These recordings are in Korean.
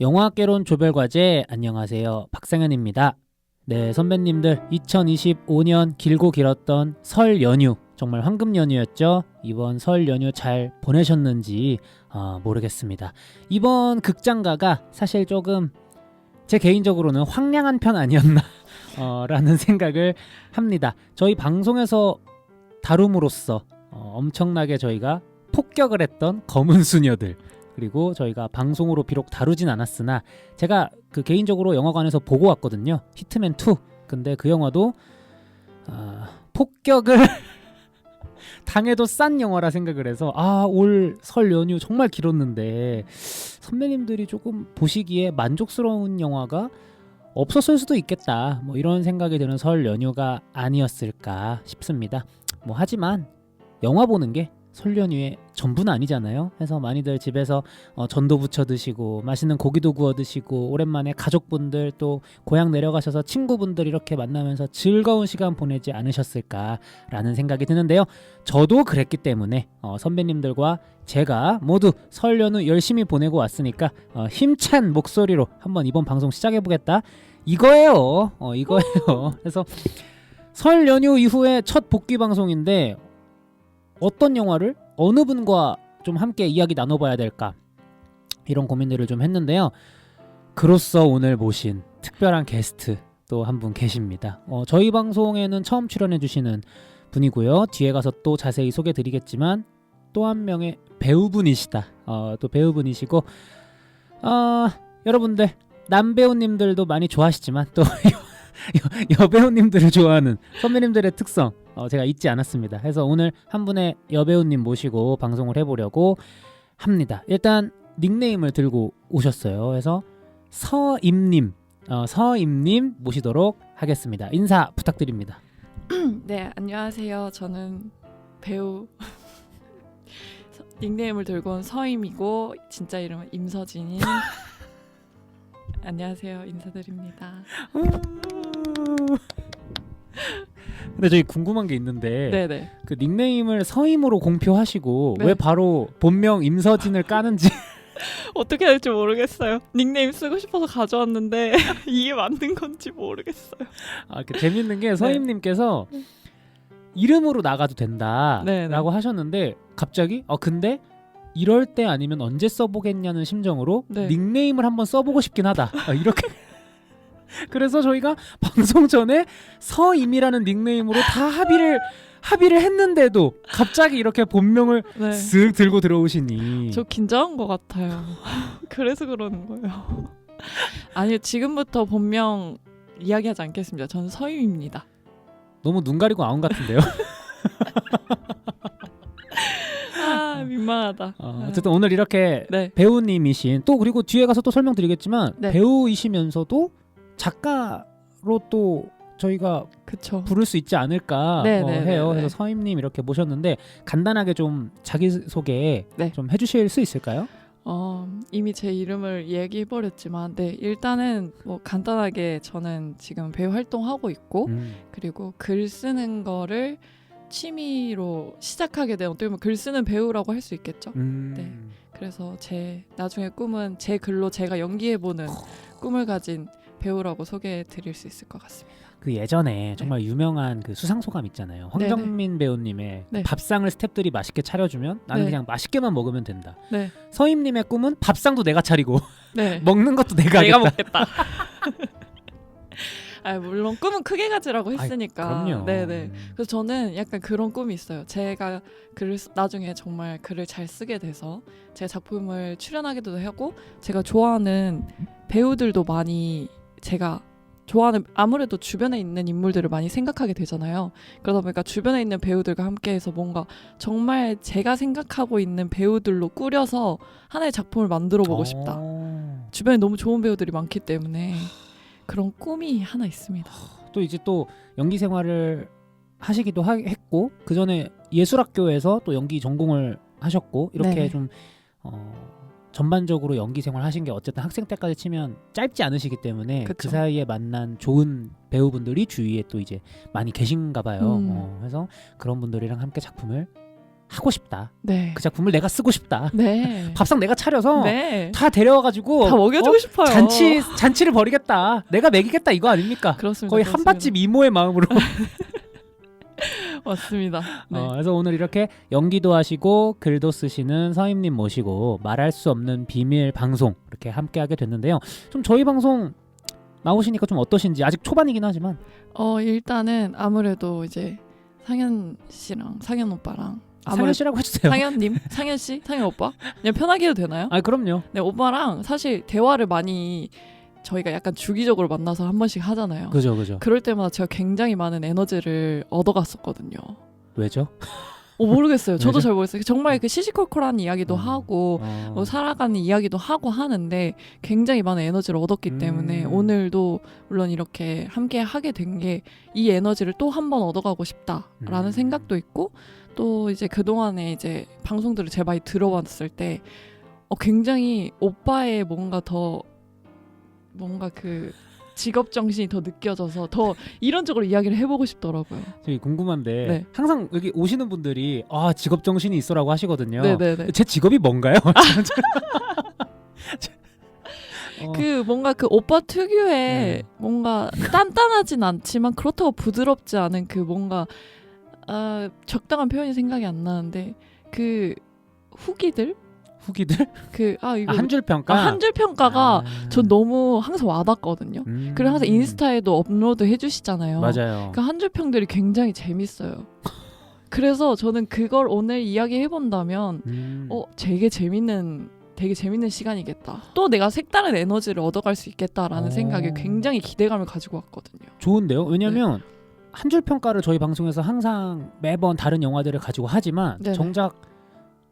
영화학개론 조별과제 안녕하세요. 박상현입니다. 네, 선배님들 2025년 길고 길었던 설 연휴 정말 황금 연휴였죠. 이번 설 연휴 잘 보내셨는지 모르겠습니다. 이번 극장가가 사실 조금 제 개인적으로는 황량한 편 아니었나 라는 생각을 합니다. 저희 방송에서 다룸으로써 엄청나게 저희가 폭격을 했던 검은 수녀들, 그리고 저희가 방송으로 비록 다루진 않았으나 제가 그 개인적으로 영화관에서 보고 왔거든요. 히트맨 2. 근데 그 영화도 폭격을 당해도 싼 영화라 생각을 해서 올 설 연휴 정말 길었는데 선배님들이 조금 보시기에 만족스러운 영화가 없었을 수도 있겠다, 뭐 이런 생각이 드는 설 연휴가 아니었을까 싶습니다. 뭐 하지만 영화 보는 게 설 연휴의 전부는 아니잖아요. 그래서 많이들 집에서 전도 부쳐 드시고 맛있는 고기도 구워 드시고 오랜만에 가족분들 또 고향 내려가셔서 친구분들 이렇게 만나면서 즐거운 시간 보내지 않으셨을까라는 생각이 드는데요. 저도 그랬기 때문에 선배님들과 제가 모두 설 연휴 열심히 보내고 왔으니까 힘찬 목소리로 한번 이번 방송 시작해보겠다 이거예요. 이거예요. 그래서 설 연휴 이후에 첫 복귀 방송인데 어떤 영화를 어느 분과 좀 함께 이야기 나눠봐야 될까, 이런 고민들을 좀 했는데요. 그로써 오늘 모신 특별한 게스트 또 한 분 계십니다. 저희 방송에는 처음 출연해주시는 분이고요. 뒤에 가서 또 자세히 소개드리겠지만 또 한 명의 배우분이시다. 또 배우분이시고 여러분들 남배우님들도 많이 좋아하시지만 또 여배우님들을 좋아하는 선배님들의 특성 제가 잊지 않았습니다. 그래서 오늘 한 분의 여배우님 모시고 방송을 해보려고 합니다. 일단 닉네임을 들고 오셨어요. 그래서 서임님 모시도록 하겠습니다. 인사 부탁드립니다. 네, 안녕하세요. 저는 배우 닉네임을 들고 온 서임이고 진짜 이름은 임서진인 안녕하세요. 인사드립니다. 근데 저희 궁금한 게 있는데, 네네. 그 닉네임을 서임으로 공표하시고 네. 왜 바로 본명 임서진을 까는지 어떻게 할지 모르겠어요. 닉네임 쓰고 싶어서 가져왔는데 이게 맞는 건지 모르겠어요. 재밌는 게 서임님께서 이름으로 나가도 된다라고 네네. 하셨는데 갑자기 근데 이럴 때 아니면 언제 써보겠냐는 심정으로 네. 닉네임을 한번 써보고 싶긴 하다, 이렇게 그래서 저희가 방송 전에 서임이라는 닉네임으로 다 합의를 했는데도 갑자기 이렇게 본명을 네. 쓱 들고 들어오시니 저 긴장한 것 같아요. 그래서 그러는 거예요. 아니요, 지금부터 본명 이야기하지 않겠습니다. 저는 서임입니다. 너무 눈 가리고 아웅 같은데요. 민망하다. 어쨌든 오늘 이렇게 네. 배우님이신, 또 그리고 뒤에 가서 또 설명드리겠지만 네. 배우이시면서도 작가로 또 저희가 그쵸. 부를 수 있지 않을까 해요. 그래서 서임님 이렇게 모셨는데 간단하게 좀 자기소개 좀 해주실 수 있을까요? 이미 제 이름을 얘기해버렸지만 일단은 뭐 간단하게 저는 지금 배우 활동하고 있고 그리고 글 쓰는 거를 취미로 시작하게 된, 어떻게 보면 글 쓰는 배우라고 할 수 있겠죠. 네. 그래서 제 나중에 꿈은 제 글로 제가 연기해보는 꿈을 가진 배우라고 소개해드릴 수 있을 것 같습니다. 그 예전에 정말 유명한 그 수상소감 있잖아요. 황정민 배우님의 밥상을 스태프들이 맛있게 차려주면 나는 그냥 맛있게만 먹으면 된다. 서임님의 꿈은 밥상도 내가 차리고 먹는 것도 내가 하겠다. 먹겠다. 물론 꿈은 크게 가지라고 했으니까. 그럼요. 그래서 저는 약간 그런 꿈이 있어요. 제가 나중에 정말 글을 잘 쓰게 돼서 제 작품을 출연하기도 하고 제가 좋아하는 배우들도 많이, 제가 좋아하는, 아무래도 주변에 있는 인물들을 많이 생각하게 되잖아요. 그러다 보니까 주변에 있는 배우들과 함께해서 뭔가 정말 제가 생각하고 있는 배우들로 꾸려서 하나의 작품을 만들어 보고 싶다. 주변에 너무 좋은 배우들이 많기 때문에 그런 꿈이 하나 있습니다. 또 이제 또 연기 생활을 하시기도 했고 그 전에 예술학교에서 또 연기 전공을 하셨고 이렇게 좀 전반적으로 연기 생활 하신 게 어쨌든 학생 때까지 치면 짧지 않으시기 때문에 그 사이에 만난 좋은 배우분들이 주위에 또 이제 많이 계신가 봐요. 그래서 그런 분들이랑 함께 작품을 하고 싶다. 네. 그 작품을 내가 쓰고 싶다. 네. 밥상 내가 차려서 네. 다 데려와가지고 다 먹여주고 싶어요. 잔치를 벌이겠다. 내가 먹이겠다 이거 아닙니까? 그렇습니다. 거의 그렇습니다. 한밭집 이모의 마음으로. 맞습니다. 네. 그래서 오늘 이렇게 연기도 하시고 글도 쓰시는 서임님 모시고 말할 수 없는 비밀 방송 이렇게 함께하게 됐는데요. 좀 저희 방송 나오시니까 좀 어떠신지 아직 초반이긴 하지만 일단은 아무래도 이제 상현 씨랑 상현 오빠랑 상현 씨라고 해주세요. 상현님, 상현 씨, 상현 오빠 그냥 편하게 해도 되나요? 아 그럼요. 네, 오빠랑 사실 대화를 많이 저희가 약간 주기적으로 만나서 한 번씩 하잖아요. 그죠. 그럴 때마다 제가 굉장히 많은 에너지를 얻어갔었거든요. 왜죠? 모르겠어요. 저도 왜죠? 잘 모르겠어요. 정말 그 시시콜콜한 이야기도 하고 살아가는 이야기도 하고 하는데 굉장히 많은 에너지를 얻었기 때문에 오늘도 물론 이렇게 함께 하게 된 게 이 에너지를 또 한 번 얻어가고 싶다라는 생각도 있고 또 이제 그동안에 이제 방송들을 제가 많이 들어봤을 때 굉장히 오빠의 뭔가 그 직업 정신이 더 느껴져서 더 이런적으로 이야기를 해보고 싶더라고요. 저기 궁금한데 네. 항상 여기 오시는 분들이 직업 정신이 있어라고 하시거든요. 네네네. 제 직업이 뭔가요? 그 뭔가 그 오빠 특유의 뭔가 단단하진 않지만 그렇다고 부드럽지 않은 그 뭔가 적당한 표현이 생각이 안 나는데 그 후기들 이거 한 줄 평가. 한 줄 평가가 전 너무 항상 와닿거든요. 그리고 항상 인스타에도 업로드 해주시잖아요. 맞아요. 그 한 줄 평들이 굉장히 재밌어요. 그래서 저는 그걸 오늘 이야기해 본다면 되게 재밌는 시간이겠다. 또 내가 색다른 에너지를 얻어갈 수 있겠다라는 생각에 굉장히 기대감을 가지고 왔거든요. 좋은데요. 왜냐하면 한 줄 평가를 저희 방송에서 항상 매번 다른 영화들을 가지고 하지만 네네. 정작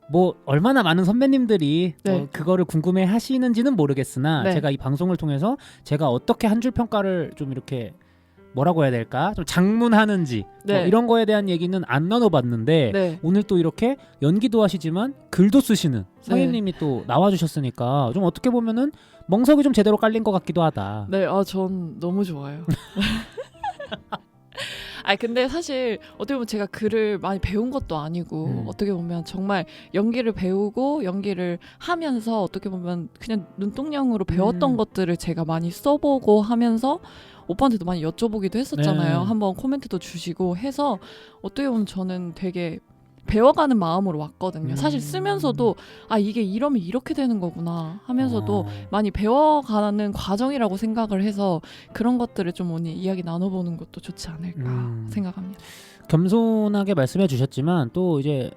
뭐 얼마나 많은 선배님들이 네. 그거를 궁금해 하시는지는 모르겠으나 네. 제가 이 방송을 통해서 제가 어떻게 한 줄 평가를 좀 이렇게 뭐라고 해야 될까? 좀 장문하는지 네. 이런 거에 대한 얘기는 안 나눠봤는데 네. 오늘 또 이렇게 연기도 하시지만 글도 쓰시는 서임님이 또 나와주셨으니까 좀 어떻게 보면은 멍석이 좀 제대로 깔린 것 같기도 하다. 네, 전 너무 좋아요. 근데 사실 어떻게 보면 제가 글을 많이 배운 것도 아니고 어떻게 보면 정말 연기를 배우고 연기를 하면서 어떻게 보면 그냥 눈동냥으로 배웠던 것들을 제가 많이 써보고 하면서 오빠한테도 많이 여쭤보기도 했었잖아요. 네. 한번 코멘트도 주시고 해서 어떻게 보면 저는 되게 배워가는 마음으로 왔거든요. 사실 쓰면서도 이게 이러면 이렇게 되는 거구나 하면서도 많이 배워가는 과정이라고 생각을 해서 그런 것들을 좀 오늘 이야기 나눠보는 것도 좋지 않을까 생각합니다. 겸손하게 말씀해 주셨지만 또 이제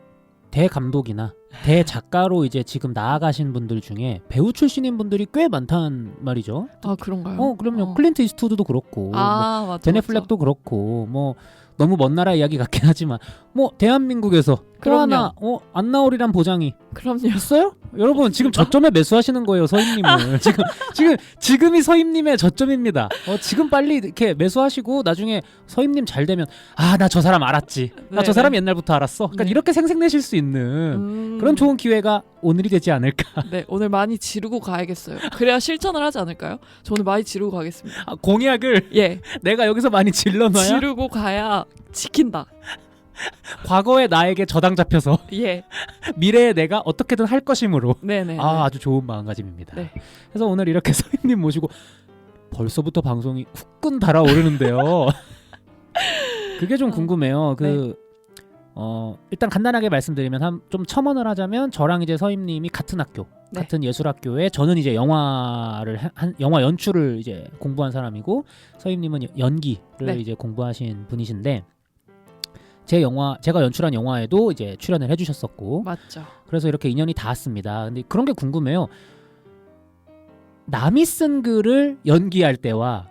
대감독이나 대작가로 이제 지금 나아가신 분들 중에 배우 출신인 분들이 꽤 많단 말이죠. 그런가요? 그럼요. 클린트 이스트우드도 그렇고 맞죠, 베네 플렉도 그렇고 뭐 너무 먼 나라 이야기 같긴 하지만 뭐 대한민국에서 또 하나 안 나오리란 보장이 그럼요. 있어요? 여러분 지금 저점에 매수하시는 거예요, 서임님을. 지금이 서임님의 저점입니다. 지금 빨리 이렇게 매수하시고 나중에 서임님 잘 되면 나 저 사람 알았지. 나 저 사람 옛날부터 알았어. 그러니까 이렇게 생색내실 수 있는 그런 좋은 기회가 오늘이 되지 않을까. 네, 오늘 많이 지르고 가야겠어요. 그래야 실천을 하지 않을까요? 저 오늘 많이 지르고 가겠습니다. 공약을 내가 여기서 많이 질러놔야 지르고 가야 지킨다. 과거의 나에게 저당 잡혀서 미래의 내가 어떻게든 할 것이므로 네네. 아주 좋은 마음가짐입니다. 네. 그래서 오늘 이렇게 서임님 모시고 벌써부터 방송이 후끈 달아오르는데요. 그게 좀 궁금해요. 일단 간단하게 말씀드리면 좀 첨언을 하자면 저랑 이제 서임님이 같은 학교, 같은 예술학교에 저는 이제 영화 연출을 이제 공부한 사람이고 서임님은 연기를 이제 공부하신 분이신데 제가 연출한 영화에도 이제 출연을 해주셨었고 맞죠. 그래서 이렇게 인연이 닿았습니다. 근데 그런 게 궁금해요. 남이 쓴 글을 연기할 때와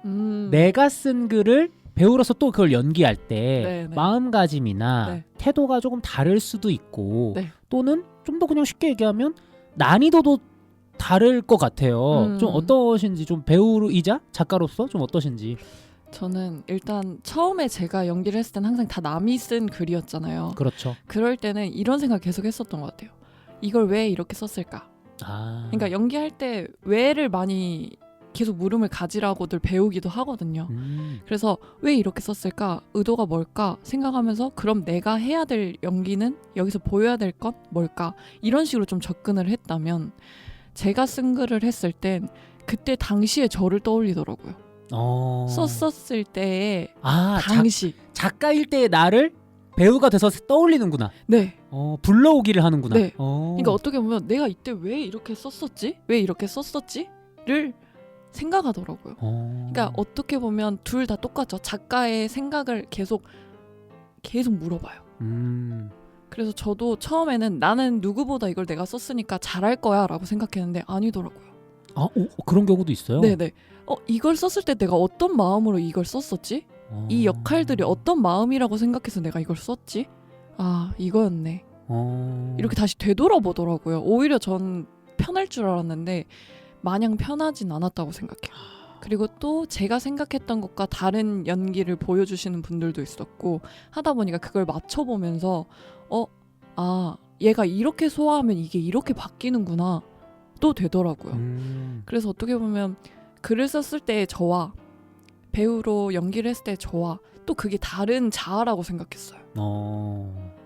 내가 쓴 글을 배우로서 또 그걸 연기할 때 마음가짐이나 태도가 조금 다를 수도 있고 또는 좀 더 그냥 쉽게 얘기하면 난이도도 다를 것 같아요. 좀 어떠신지 좀 배우이자 작가로서 좀 어떠신지. 저는 일단 처음에 제가 연기를 했을 때는 항상 다 남이 쓴 글이었잖아요. 그렇죠. 그럴 때는 이런 생각 계속 했었던 것 같아요. 이걸 왜 이렇게 썼을까? 그러니까 연기할 때 왜를 많이 계속 물음을 가지라고들 배우기도 하거든요. 그래서 왜 이렇게 썼을까? 의도가 뭘까? 생각하면서 그럼 내가 해야 될 연기는 여기서 보여야 될 건 뭘까? 이런 식으로 좀 접근을 했다면 제가 쓴 글을 했을 땐 그때 당시에 저를 떠올리더라고요. 썼었을 때의 당시. 작가일 때의 나를 배우가 돼서 떠올리는구나. 네. 불러오기를 하는구나. 네. 그러니까 어떻게 보면 내가 이때 왜 이렇게 썼었지? 왜 이렇게 썼었지?를 생각하더라고요. 그러니까 어떻게 보면 둘 다 똑같죠. 작가의 생각을 계속 물어봐요. 그래서 저도 처음에는 나는 누구보다 이걸 내가 썼으니까 잘할 거야 라고 생각했는데 아니더라고요. 그런 경우도 있어요? 네네. 이걸 썼을 때 내가 어떤 마음으로 이걸 썼었지? 이 역할들이 어떤 마음이라고 생각해서 내가 이걸 썼지? 이거였네. 이렇게 다시 되돌아보더라고요. 오히려 전 편할 줄 알았는데 마냥 편하진 않았다고 생각해요. 그리고 또 제가 생각했던 것과 다른 연기를 보여주시는 분들도 있었고 하다 보니까 그걸 맞춰보면서 얘가 이렇게 소화하면 이게 이렇게 바뀌는구나 또 되더라고요. 그래서 어떻게 보면 글을 썼을 때의 저와 배우로 연기를 했을 때의 저와 또 그게 다른 자아라고 생각했어요.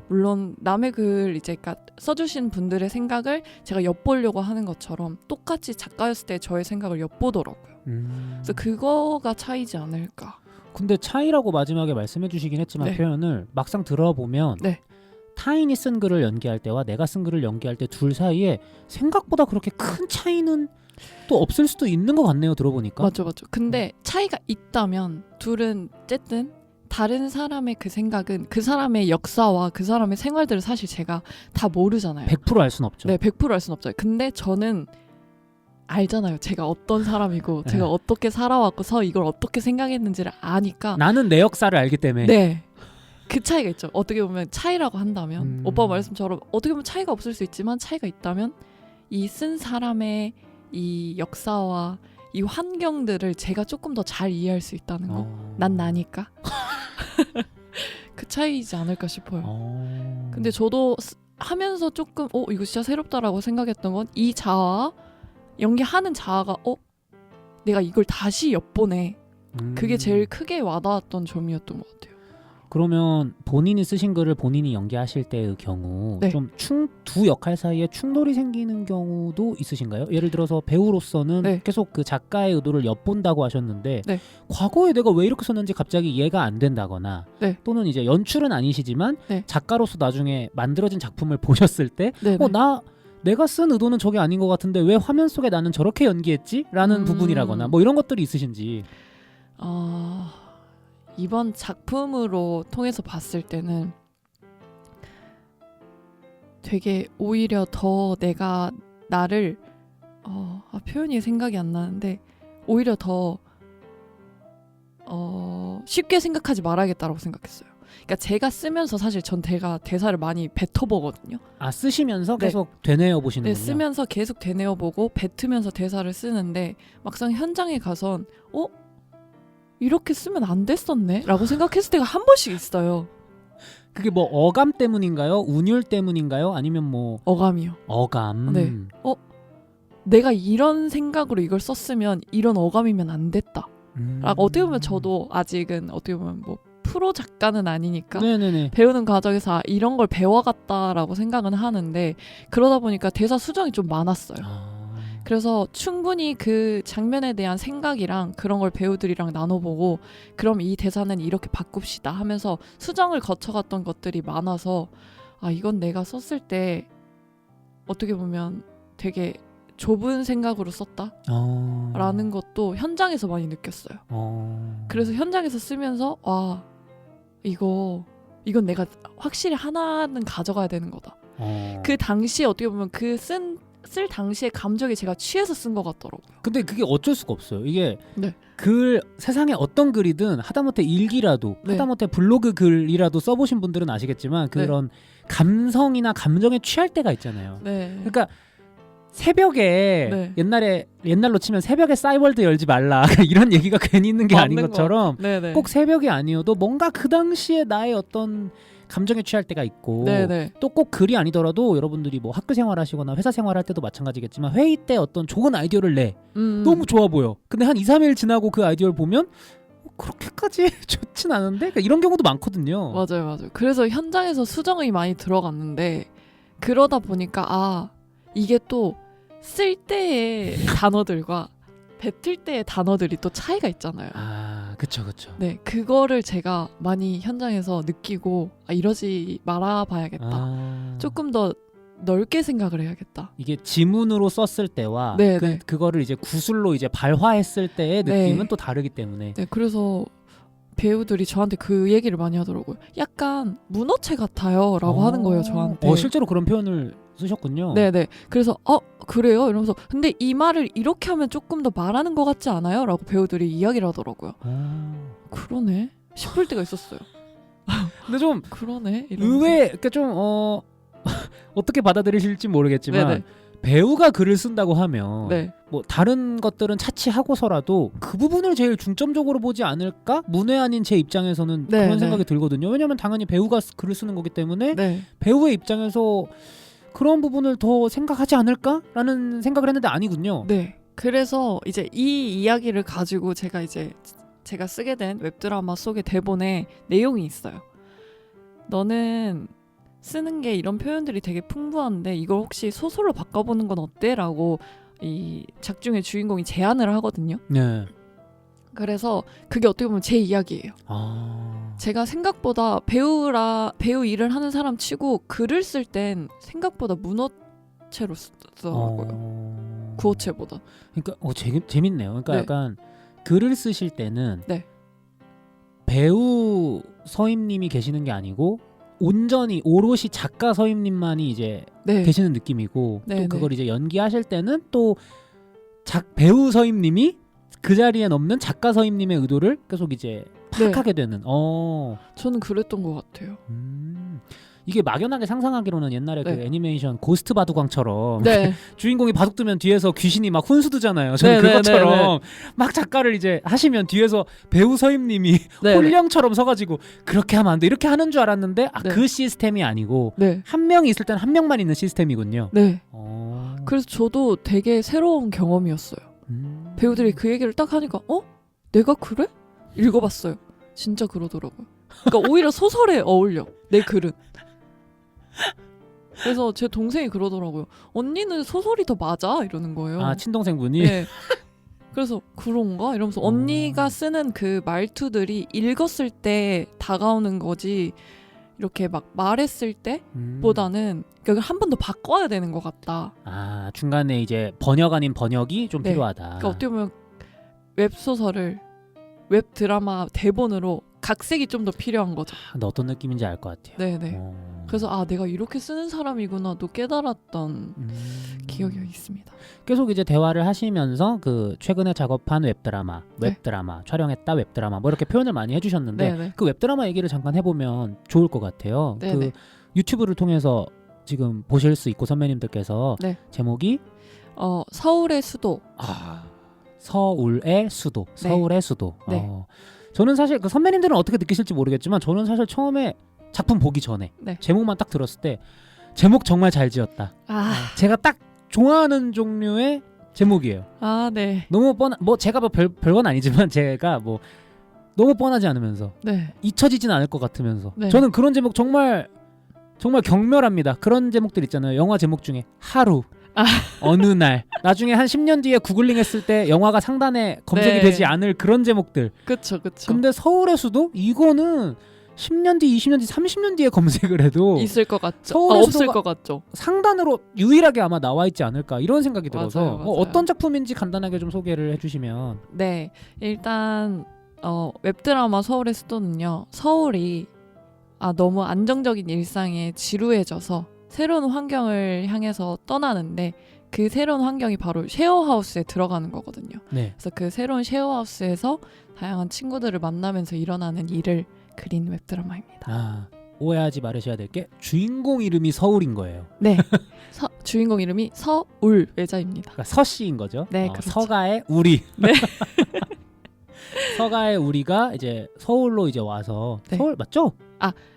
물론 남의 글 이제 그러니까 써주신 분들의 생각을 제가 엿보려고 하는 것처럼 똑같이 작가였을 때 저의 생각을 엿보더라고요. 그래서 그거가 차이지 않을까. 근데 차이라고 마지막에 말씀해 주시긴 했지만 네. 표현을 막상 들어보면 네. 타인이 쓴 글을 연기할 때와 내가 쓴 글을 연기할 때 둘 사이에 생각보다 그렇게 큰 차이는 또 없을 수도 있는 것 같네요. 들어보니까. 맞죠. 근데 차이가 있다면 둘은 어쨌든 다른 사람의 그 생각은 그 사람의 역사와 그 사람의 생활들을 사실 제가 다 모르잖아요. 100% 알 순 없죠. 네, 100% 알 순 없죠. 근데 저는 알잖아요. 제가 어떤 사람이고 네. 제가 어떻게 살아왔고서 이걸 어떻게 생각했는지를 아니까 나는 내 역사를 알기 때문에. 네. 그 차이가 있죠. 어떻게 보면 차이라고 한다면 오빠 말씀처럼 어떻게 보면 차이가 없을 수 있지만 차이가 있다면 이 쓴 사람의 이 역사와 이 환경들을 제가 조금 더 잘 이해할 수 있다는 거. 난 나니까. 그 차이이지 않을까 싶어요. 근데 저도 하면서 조금 이거 진짜 새롭다라고 생각했던 건 이 자아 연기하는 자아가 내가 이걸 다시 엿보네. 그게 제일 크게 와닿았던 점이었던 것 같아요. 그러면 본인이 쓰신 글을 본인이 연기하실 때의 경우 네. 좀 두 역할 사이에 충돌이 생기는 경우도 있으신가요? 예를 들어서 배우로서는 네. 계속 그 작가의 의도를 엿본다고 하셨는데 네. 과거에 과거에 내가 왜 이렇게 썼는지 갑자기 이해가 안 된다거나 네. 또는 이제 연출은 아니시지만 네. 작가로서 나중에 만들어진 작품을 보셨을 때 네네. 내가 쓴 의도는 저게 아닌 것 같은데 왜 화면 속에 나는 저렇게 연기했지? 라는 부분이라거나 뭐 이런 것들이 있으신지. 이번 작품으로 통해서 봤을 때는 되게 오히려 더 내가 나를 표현이 생각이 안 나는데 오히려 더 쉽게 생각하지 말아야겠다라고 생각했어요. 그러니까 제가 쓰면서 사실 전 대사를 많이 뱉어보거든요. 쓰시면서 네. 계속 되뇌어 보시는군요. 네, 쓰면서 계속 되뇌어보고 뱉으면서 대사를 쓰는데 막상 현장에 가선 이렇게 쓰면 안 됐었네 라고 생각했을 때가 한 번씩 있어요. 그게 뭐 어감 때문인가요? 운율 때문인가요? 아니면 뭐 어감이요. 어감. 네. 내가 이런 생각으로 이걸 썼으면 이런 어감이면 안 됐다. 어떻게 보면 저도 아직은 어떻게 보면 뭐 프로 작가는 아니니까 네네네. 배우는 과정에서 이런 걸 배워갔다라고 생각은 하는데 그러다 보니까 대사 수정이 좀 많았어요. 그래서 충분히 그 장면에 대한 생각이랑 그런 걸 배우들이랑 나눠보고 그럼 이 대사는 이렇게 바꿉시다 하면서 수정을 거쳐갔던 것들이 많아서 이건 내가 썼을 때 어떻게 보면 되게 좁은 생각으로 썼다라는 것도 현장에서 많이 느꼈어요. 그래서 현장에서 쓰면서 이건 내가 확실히 하나는 가져가야 되는 거다. 그 당시에 어떻게 보면 쓸 당시의 감정에 제가 취해서 쓴 것 같더라고요. 근데 그게 어쩔 수가 없어요. 이게 네. 세상에 어떤 글이든 하다못해 일기라도 네. 하다못해 블로그 글이라도 써보신 분들은 아시겠지만 그런 감성이나 감정에 취할 때가 있잖아요. 네. 그러니까 새벽에 네. 옛날로 치면 새벽에 싸이월드 열지 말라 이런 얘기가 괜히 있는 게 아닌 맞는 것처럼 네네. 꼭 새벽이 아니어도 뭔가 그 당시에 나의 어떤 감정에 취할 때가 있고 네네. 또 꼭 글이 아니더라도 여러분들이 뭐 학교 생활하시거나 회사 생활할 때도 마찬가지겠지만 회의 때 어떤 좋은 아이디어를 내 너무 좋아 보여. 근데 한 2, 3일 지나고 그 아이디어를 보면 그렇게까지 좋진 않은데 그러니까 이런 경우도 많거든요. 맞아요. 그래서 현장에서 수정이 많이 들어갔는데 그러다 보니까 이게 또 쓸 때의 단어들과 뱉을 때의 단어들이 또 차이가 있잖아요. 그쵸. 네, 그거를 제가 많이 현장에서 느끼고 이러지 말아봐야겠다. 조금 더 넓게 생각을 해야겠다. 이게 지문으로 썼을 때와 네, 그거를 이제 구술로 이제 발화했을 때의 느낌은 또 다르기 때문에. 네, 그래서 배우들이 저한테 그 얘기를 많이 하더라고요. 약간 문어체 같아요라고 하는 거예요, 저한테. 실제로 그런 표현을 쓰셨군요. 네네. 그래서 그래요? 이러면서 근데 이 말을 이렇게 하면 조금 더 말하는 것 같지 않아요? 라고 배우들이 이야기를 하더라고요. 그러네 싶을 때가 있었어요. 근데 좀 그러네 이러면서. 의외 그러니까 좀 어떻게 받아들이실지 모르겠지만 네네. 배우가 글을 쓴다고 하면 네. 뭐 다른 것들은 차치하고서라도 그 부분을 제일 중점적으로 보지 않을까? 문외한인 제 입장에서는 네, 그런 네. 생각이 들거든요. 왜냐하면 당연히 배우가 글을 쓰는 거기 때문에 네. 배우의 입장에서 그런 부분을 더 생각하지 않을까라는 생각을 했는데 아니군요. 네. 그래서 이제 이 이야기를 가지고 제가 쓰게 된 웹드라마 속의 대본에 내용이 있어요. 너는 쓰는 게 이런 표현들이 되게 풍부한데 이걸 혹시 소설로 바꿔보는 건 어때? 라고 이 작중의 주인공이 제안을 하거든요. 네. 그래서 그게 어떻게 보면 제 이야기예요. 제가 생각보다 배우 일을 하는 사람 치고 글을 쓸 땐 생각보다 문어체로 쓰더라고요. 구어체보다. 그러니까 재밌네요. 그러니까 네. 약간 글을 쓰실 때는 네. 배우 서임님이 계시는 게 아니고 온전히 오롯이 작가 서임님만이 이제 네. 계시는 느낌이고 네, 또 그걸 이제 연기하실 때는 또 배우 서임님이 그 자리에 넘는 작가 서임님의 의도를 계속 이제 파악하게 되는. 저는 그랬던 것 같아요. 이게 막연하게 상상하기로는 옛날에 네. 그 애니메이션 고스트 바둑왕처럼 네. 주인공이 바둑 두면 뒤에서 귀신이 막 훈수 두잖아요. 저는 네, 그것처럼 막 작가를 이제 하시면 뒤에서 배우 서임님이 네. 홀령처럼 서가지고 그렇게 하면 안 돼 이렇게 하는 줄 알았는데 네. 그 시스템이 아니고 네. 한 명이 있을 때는 한 명만 있는 시스템이군요. 네. 그래서 저도 되게 새로운 경험이었어요. 배우들이 그 얘기를 딱 하니까 내가 그래? 읽어봤어요. 진짜 그러더라고요. 그러니까 오히려 소설에 어울려 내 글은. 그래서 제 동생이 그러더라고요. 언니는 소설이 더 맞아? 이러는 거예요. 친동생분이? 네. 그래서 그런가? 이러면서 언니가 쓰는 그 말투들이 읽었을 때 다가오는 거지 이렇게 막 말했을 때보다는 그러니까 한 번 더 바꿔야 되는 것 같다. 중간에 이제 번역 아닌 번역이 좀 네. 필요하다. 그러니까 어떻게 보면 웹소설을 웹드라마 대본으로 각색이 좀 더 필요한 거죠. 근데 어떤 느낌인지 알 것 같아요. 네네. 그래서 내가 이렇게 쓰는 사람이구나 또 깨달았던 기억이 있습니다. 계속 이제 대화를 하시면서 그 최근에 작업한 웹드라마 네. 촬영했다 웹드라마 뭐 이렇게 표현을 많이 해주셨는데 네네. 그 웹드라마 얘기를 잠깐 해보면 좋을 것 같아요. 네네. 그 유튜브를 통해서 지금 보실 수 있고 선배님들께서 네. 제목이 서울의 수도. 서울의 수도. 네. 서울의 수도. 네. 저는 사실 그 선배님들은 어떻게 느끼실지 모르겠지만 저는 사실 처음에 작품 보기 전에 네. 제목만 딱 들었을 때 제목 정말 잘 지었다. 제가 딱 좋아하는 종류의 제목이에요. 네. 너무 제가 뭐 별건 아니지만 제가 뭐 너무 뻔하지 않으면서 네. 잊혀지진 않을 것 같으면서 네. 저는 그런 제목 정말 경멸합니다. 그런 제목들 있잖아요. 영화 제목 중에 하루, 어느 날, 나중에 한 10년 뒤에 구글링 했을 때 영화가 상단에 검색이 네. 되지 않을 그런 제목들. 그쵸. 근데 서울의 수도 이거는 10년 뒤, 20년 뒤, 30년 뒤에 검색을 해도 있을 것 같죠. 서울의 없을 수도가 것 같죠. 상단으로 유일하게 아마 나와 있지 않을까 이런 생각이 들어서 맞아요, 맞아요. 어떤 작품인지 간단하게 좀 소개를 해주시면. 네, 일단 웹드라마 서울의 수도는요. 서울이 너무 안정적인 일상에 지루해져서 새로운 환경을 향해서 떠나는데 그 새로운 환경이 바로 쉐어하우스에 들어가는 거거든요. 네. 그래서 그 새로운 쉐어하우스에서 다양한 친구들을 만나면서 일어나는 일을 그린 웹드라마입니다. 오해하지 말으셔야 될 게 주인공 이름이 서울인 거예요. 네. 주인공 이름이 서울 외자입니다. 그러니까 서씨인 거죠. 네, 그렇죠. 서가의 우리. 네. 서가의 우리가 이제 서울로 이제 와서 네. 서울 맞죠?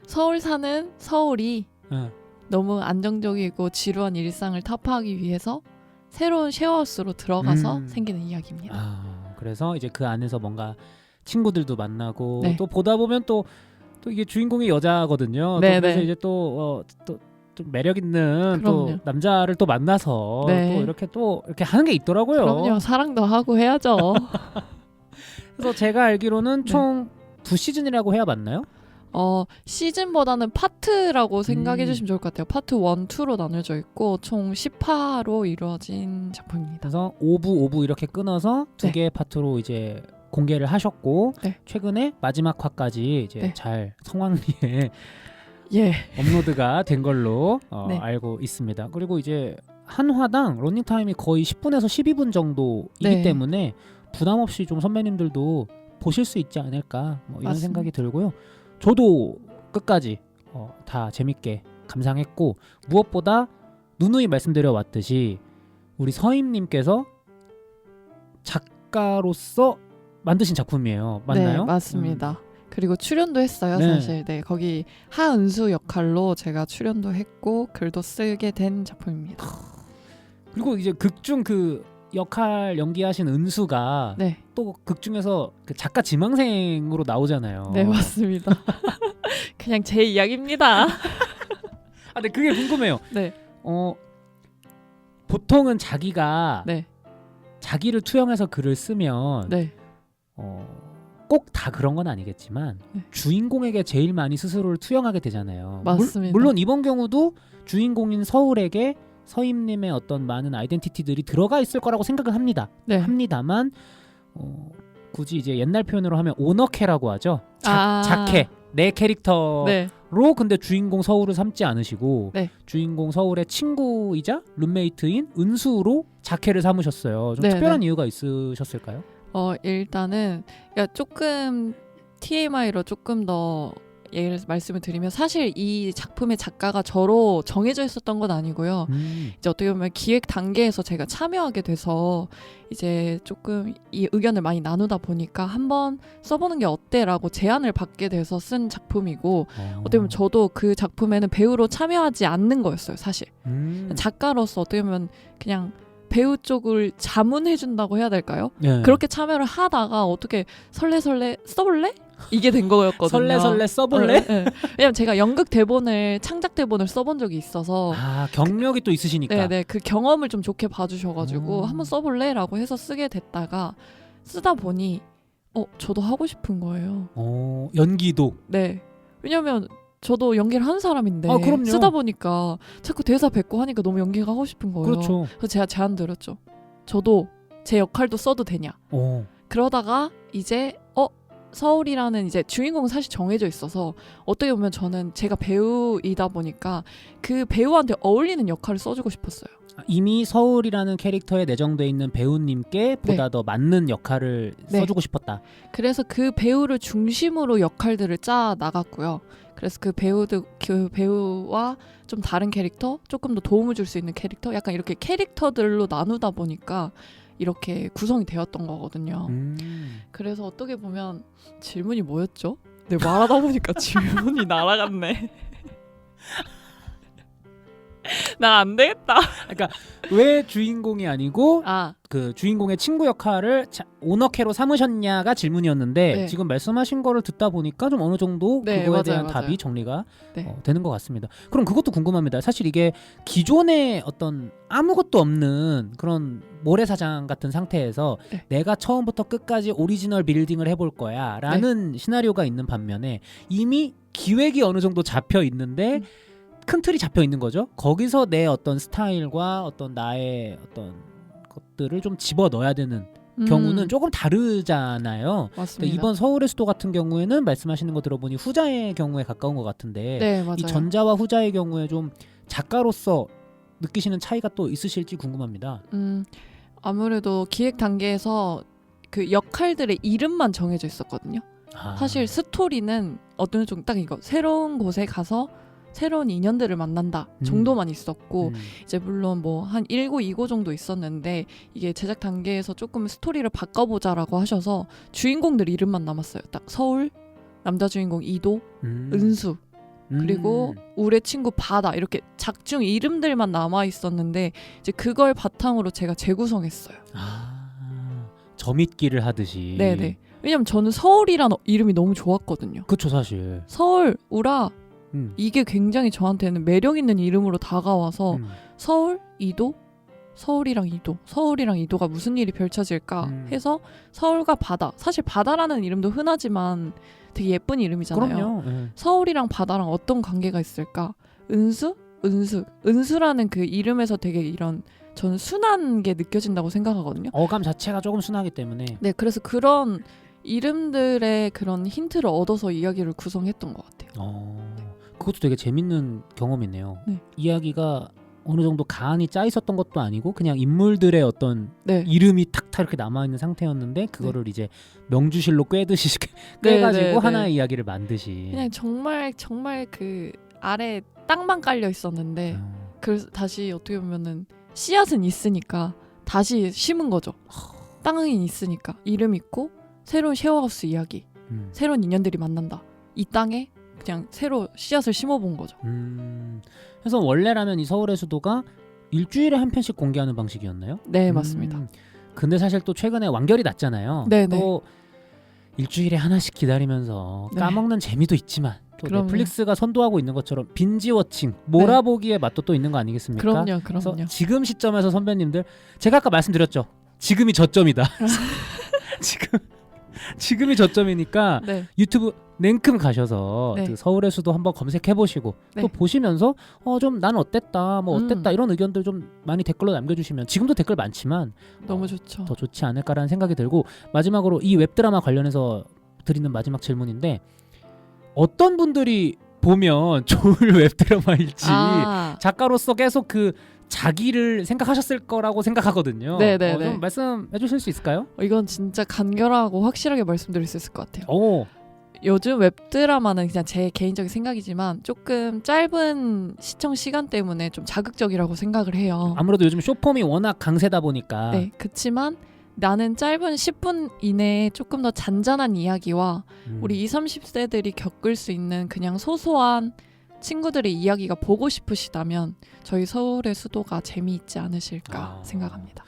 서울 사는 서울이 네. 너무 안정적이고 지루한 일상을 타파하기 위해서 새로운 쉐어하우스로 들어가서 생기는 이야기입니다. 그래서 이제 그 안에서 뭔가 친구들도 만나고 네. 또 보다 보면 또 이게 주인공이 여자거든요. 네, 또 그래서 네. 이제 또 좀 매력 있는 그럼요. 또 남자를 또 만나서 네. 또 이렇게 하는 게 있더라고요. 그럼요. 사랑도 하고 해야죠. 그래서 제가 알기로는 네. 총 2시즌이라고 해야 맞나요? 시즌보다는 파트라고 생각해 주시면 좋을 것 같아요. 파트 1, 2로 나눠져 있고 총 10화로 이루어진 작품입니다. 그래서 5부 이렇게 끊어서 두 네. 개의 파트로 이제 공개를 하셨고 네. 최근에 마지막 화까지 이제 네. 잘 성황리에 예. 업로드가 된 걸로 네. 알고 있습니다. 그리고 이제 한 화당 러닝 타임이 거의 10분에서 12분 정도이기 네. 때문에 부담 없이 좀 선배님들도 보실 수 있지 않을까 이런 맞습니다. 생각이 들고요. 저도 끝까지 다 재밌게 감상했고 무엇보다 누누이 말씀드려 왔듯이 우리 서임님께서 작가로서 만드신 작품이에요. 맞나요? 네, 맞습니다. 그리고 출연도 했어요, 네. 사실. 네, 거기 하은수 역할로 제가 출연도 했고 글도 쓰게 된 작품입니다. 그리고 이제 극중 그 역할 연기하신 은수가 네, 또 극중에서 그 작가 지망생으로 나오잖아요. 네 맞습니다. 그냥 제 이야기입니다. 근데 그게 궁금해요. 네, 보통은 자기가 네, 자기를 투영해서 글을 쓰면 네, 꼭 다 그런 건 아니겠지만 네. 주인공에게 제일 많이 스스로를 투영하게 되잖아요. 맞습니다. 물론 이번 경우도 주인공인 서울에게 서임님의 어떤 많은 아이덴티티들이 들어가 있을 거라고 생각을 합니다. 네. 합니다만 굳이 이제 옛날 표현으로 하면 오너캐라고 하죠. 아. 작캐 내 캐릭터로 네, 근데 주인공 서울을 삼지 않으시고 네. 주인공 서울의 친구이자 룸메이트인 은수로 작캐를 삼으셨어요. 좀 네, 특별한 네. 이유가 있으셨을까요? 일단은 조금 TMI로 조금 더 말씀을 드리면 사실 이 작품의 작가가 저로 정해져 있었던 건 아니고요. 이제 어떻게 보면 기획 단계에서 제가 참여하게 돼서 이제 조금 이 의견을 많이 나누다 보니까 한번 써보는 게 어때라고 제안을 받게 돼서 쓴 작품이고 어떻게 보면 저도 그 작품에는 배우로 참여하지 않는 거였어요, 사실. 작가로서 어떻게 보면 그냥 배우 쪽을 자문해준다고 해야 될까요? 네. 그렇게 참여를 하다가 어떻게 설레설레 써볼래? 이게 된 거였거든요. 설레 써볼래? 네. 왜냐면 제가 연극 대본을 창작 대본을 써본 적이 있어서 경력이 또 있으시니까. 네네 그 경험을 좀 좋게 봐주셔가지고 오. 한번 써볼래라고 해서 쓰게 됐다가 쓰다 보니 저도 하고 싶은 거예요. 연기도. 네. 왜냐면 저도 연기를 하는 사람인데 그럼요. 쓰다 보니까 자꾸 대사 뱉고 하니까 너무 연기가 하고 싶은 거예요. 그렇죠. 그래서 제가 제안 드렸죠. 저도 제 역할도 써도 되냐. 그러다가 이제 서울이라는 이제 주인공은 사실 정해져 있어서 어떻게 보면 저는 제가 배우이다 보니까 그 배우한테 어울리는 역할을 써주고 싶었어요. 이미 서울이라는 캐릭터에 내정돼 있는 배우님께 보다 더 맞는 역할을 네. 써주고 싶었다. 그래서 그 배우를 중심으로 역할들을 짜 나갔고요. 그래서 그 배우와 좀 다른 캐릭터, 조금 더 도움을 줄 수 있는 캐릭터, 약간 이렇게 캐릭터들로 나누다 보니까 이렇게 구성이 되었던 거거든요. 그래서 어떻게 보면 질문이 뭐였죠? 네, 말하다 보니까 질문이 날아갔네. 나 안 되겠다. 그러니까 왜 주인공이 아니고 아, 그 주인공의 친구 역할을 오너캐로 삼으셨냐가 질문이었는데 네. 지금 말씀하신 거를 듣다 보니까 좀 어느 정도 네, 그거에 맞아요, 대한 맞아요. 답이 정리가 네. 되는 것 같습니다. 그럼 그것도 궁금합니다. 사실 이게 기존의 어떤 아무것도 없는 그런 모래사장 같은 상태에서 네. 내가 처음부터 끝까지 오리지널 빌딩을 해볼 거야 라는 시나리오가 있는 반면에 이미 기획이 어느 정도 잡혀 있는데 큰 틀이 잡혀 있는 거죠. 거기서 내 어떤 스타일과 어떤 나의 어떤 것들을 좀 집어 넣어야 되는 경우는 조금 다르잖아요. 맞습니다. 이번 서울의 수도 같은 경우에는 말씀하시는 거 들어보니 후자의 경우에 가까운 것 같은데 네, 맞아요. 이 전자와 후자의 경우에 좀 작가로서 느끼시는 차이가 또 있으실지 궁금합니다. 아무래도 기획 단계에서 그 역할들의 이름만 정해져 있었거든요. 사실 스토리는 어떤 좀 딱 이거 새로운 곳에 가서 새로운 인연들을 만난다 정도만 있었고 이제 물론 뭐 한 1고 2고 정도 있었는데 이게 제작 단계에서 조금 스토리를 바꿔보자라고 하셔서 주인공들 이름만 남았어요. 딱 서울, 남자 주인공 이도, 은수 그리고 우리 친구 바다 이렇게 작중 이름들만 남아 있었는데 이제 그걸 바탕으로 제가 재구성했어요. 점입기를 하듯이. 네네. 왜냐면 저는 서울이라는 이름이 너무 좋았거든요. 그쵸 사실. 서울, 우라 이게 굉장히 저한테는 매력 있는 이름으로 다가와서 서울, 이도, 서울이랑 이도가 무슨 일이 펼쳐질까 해서 서울과 바다. 사실 바다라는 이름도 흔하지만 되게 예쁜 이름이잖아요. 그럼요. 서울이랑 바다랑 어떤 관계가 있을까? 은수라는 그 이름에서 되게 이런 저는 순한 게 느껴진다고 생각하거든요. 어감 자체가 조금 순하기 때문에. 네, 그래서 그런 이름들의 그런 힌트를 얻어서 이야기를 구성했던 것 같아요. 그것도 되게 재밌는 경험이네요. 네. 이야기가 어느 정도 가안이 짜 있었던 것도 아니고 그냥 인물들의 어떤 네. 이름이 탁탁 이렇게 남아있는 상태였는데 그거를 이제 명주실로 꿰듯이 꿰가지고 네. 하나의 이야기를 만드시. 그냥 정말 그 아래 땅만 깔려 있었는데 그래서 다시 어떻게 보면은 씨앗은 있으니까 다시 심은 거죠. 땅은 있으니까 이름 있고 새로운 쉐어하우스 이야기, 새로운 인연들이 만난다. 이 땅에 그냥 새로 씨앗을 심어본 거죠. 그래서 원래라면 이 서울의 수도가 일주일에 한 편씩 공개하는 방식이었나요? 네, 맞습니다. 근데 사실 또 최근에 완결이 났잖아요. 네네. 또 일주일에 하나씩 기다리면서 네. 까먹는 재미도 있지만 또 그럼요. 넷플릭스가 선도하고 있는 것처럼 binge-watching, 몰아보기의 맛도 또 있는 거 아니겠습니까? 그럼요. 그래서 지금 시점에서 선배님들 제가 아까 말씀드렸죠. 지금이 저점이다. 지금이 저점이니까 네. 유튜브 냉큼 가셔서 네. 그 서울의 수도 한번 검색해 보시고 네. 또 보시면서 좀 난 어땠다 뭐 어땠다 이런 의견들 좀 많이 댓글로 남겨주시면 지금도 댓글 많지만 너무 좋죠. 더 좋지 않을까라는 생각이 들고 마지막으로 이 웹드라마 관련해서 드리는 마지막 질문인데 어떤 분들이 보면 좋을 웹드라마일지 작가로서 계속 그 자기를 생각하셨을 거라고 생각하거든요. 네네네. 좀 말씀해 주실 수 있을까요? 이건 진짜 간결하고 확실하게 말씀드릴 수 있을 것 같아요. 오. 요즘 웹드라마는 그냥 제 개인적인 생각이지만 조금 짧은 시청 시간 때문에 좀 자극적이라고 생각을 해요. 아무래도 요즘 쇼폼이 워낙 강세다 보니까. 네, 그치만 나는 짧은 10분 이내에 조금 더 잔잔한 이야기와 우리 20, 30세들이 겪을 수 있는 그냥 소소한 친구들의 이야기가 보고 싶으시다면 저희 서울의 수도가 재미있지 않으실까 생각합니다.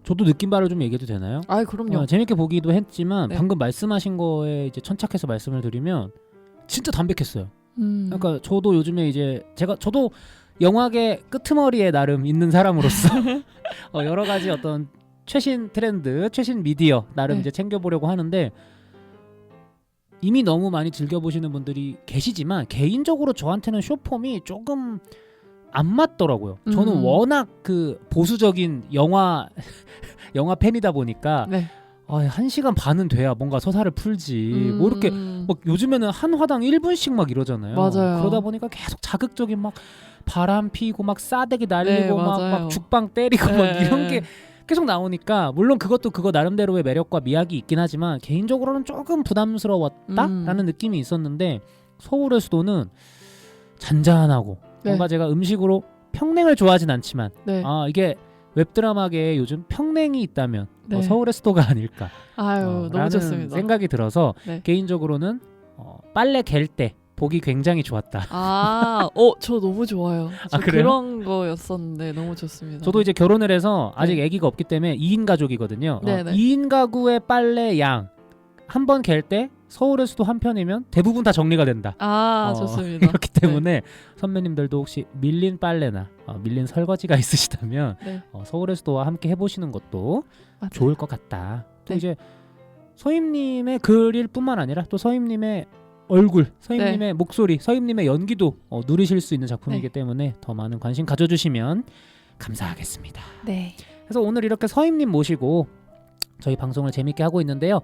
저도 느낀 바를 좀 얘기해도 되나요? 아, 그럼요. 재밌게 보기도 했지만 네. 방금 말씀하신 거에 이제 천착해서 말씀을 드리면 진짜 담백했어요. 그러니까 저도 요즘에 이제 저도 영화계 끄트머리에 나름 있는 사람으로서 여러 가지 어떤 최신 트렌드, 최신 미디어 나름 네. 이제 챙겨보려고 하는데 이미 너무 많이 즐겨보시는 분들이 계시지만 개인적으로 저한테는 쇼폼이 조금 안 맞더라고요. 저는 워낙 그 보수적인 영화 팬이다 보니까 네. 1시간 반은 돼야 뭔가 서사를 풀지 뭐 이렇게 막 요즘에는 한 화당 1분씩 막 이러잖아요. 맞아요. 그러다 보니까 계속 자극적인 막 바람 피고 막 싸대기 날리고 네, 막 죽방 때리고 막 이런 게 계속 나오니까 물론 그것도 그거 나름대로의 매력과 미학이 있긴 하지만 개인적으로는 조금 부담스러웠다라는 느낌이 있었는데 서울의 수도는 잔잔하고 뭔가 제가 음식으로 평냉을 좋아하진 않지만 이게 웹드라마계에 요즘 평냉이 있다면 서울의 수도가 아닐까 너무 좋습니다. 생각이 들어서 네. 개인적으로는 빨래 갤 때 보기 굉장히 좋았다. 저 너무 좋아요. 그래요? 그런 거였었는데 너무 좋습니다. 저도 이제 결혼을 해서 아직 아기가 없기 때문에 2인 가족이거든요. 2인 가구의 빨래 양 한 번 갤 때 서울의 수도 한 편이면 대부분 다 정리가 된다. 좋습니다. 그렇기 때문에 선배님들도 혹시 밀린 빨래나 밀린 설거지가 있으시다면 서울의 수도와 함께 해보시는 것도 맞아요. 좋을 것 같다. 또 네. 이제 서임님의 글일 뿐만 아니라 또 서임님의 얼굴, 서임님의 목소리, 서임님의 연기도 누리실 수 있는 작품이기 때문에 더 많은 관심 가져주시면 감사하겠습니다. 네. 그래서 오늘 이렇게 서임님 모시고 저희 방송을 재밌게 하고 있는데요.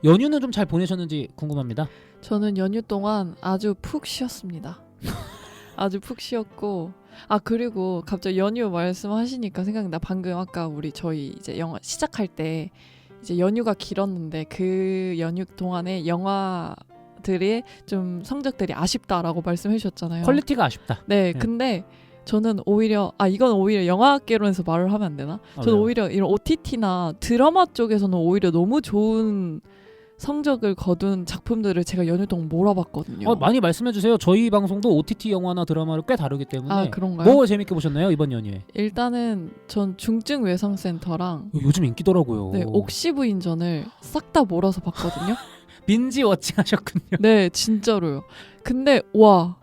연휴는 좀 잘 보내셨는지 궁금합니다. 저는 연휴 동안 아주 푹 쉬었습니다. 아주 푹 쉬었고 그리고 갑자기 연휴 말씀하시니까 생각나. 방금 아까 저희 이제 영화 시작할 때 이제 연휴가 길었는데 그 연휴 동안에 영화들의 좀 성적들이 아쉽다라고 말씀해 주셨잖아요. 퀄리티가 아쉽다. 네, 네. 근데 저는 오히려 이건 오히려 영화계론에서 말을 하면 안 되나? 저는 왜요? 오히려 이런 OTT나 드라마 쪽에서는 오히려 너무 좋은 성적을 거둔 작품들을 제가 연휴 동안 몰아봤거든요. 많이 말씀해 주세요. 저희 방송도 OTT 영화나 드라마를 꽤 다르기 때문에 그런가요? 뭐 재밌게 보셨나요 이번 연휴에? 일단은 전 중증 외상센터랑 요즘 인기더라고요. 네, 옥시부인전을 싹 다 몰아서 봤거든요. 빈지 워칭하셨군요. 네, 진짜로요. 근데 와,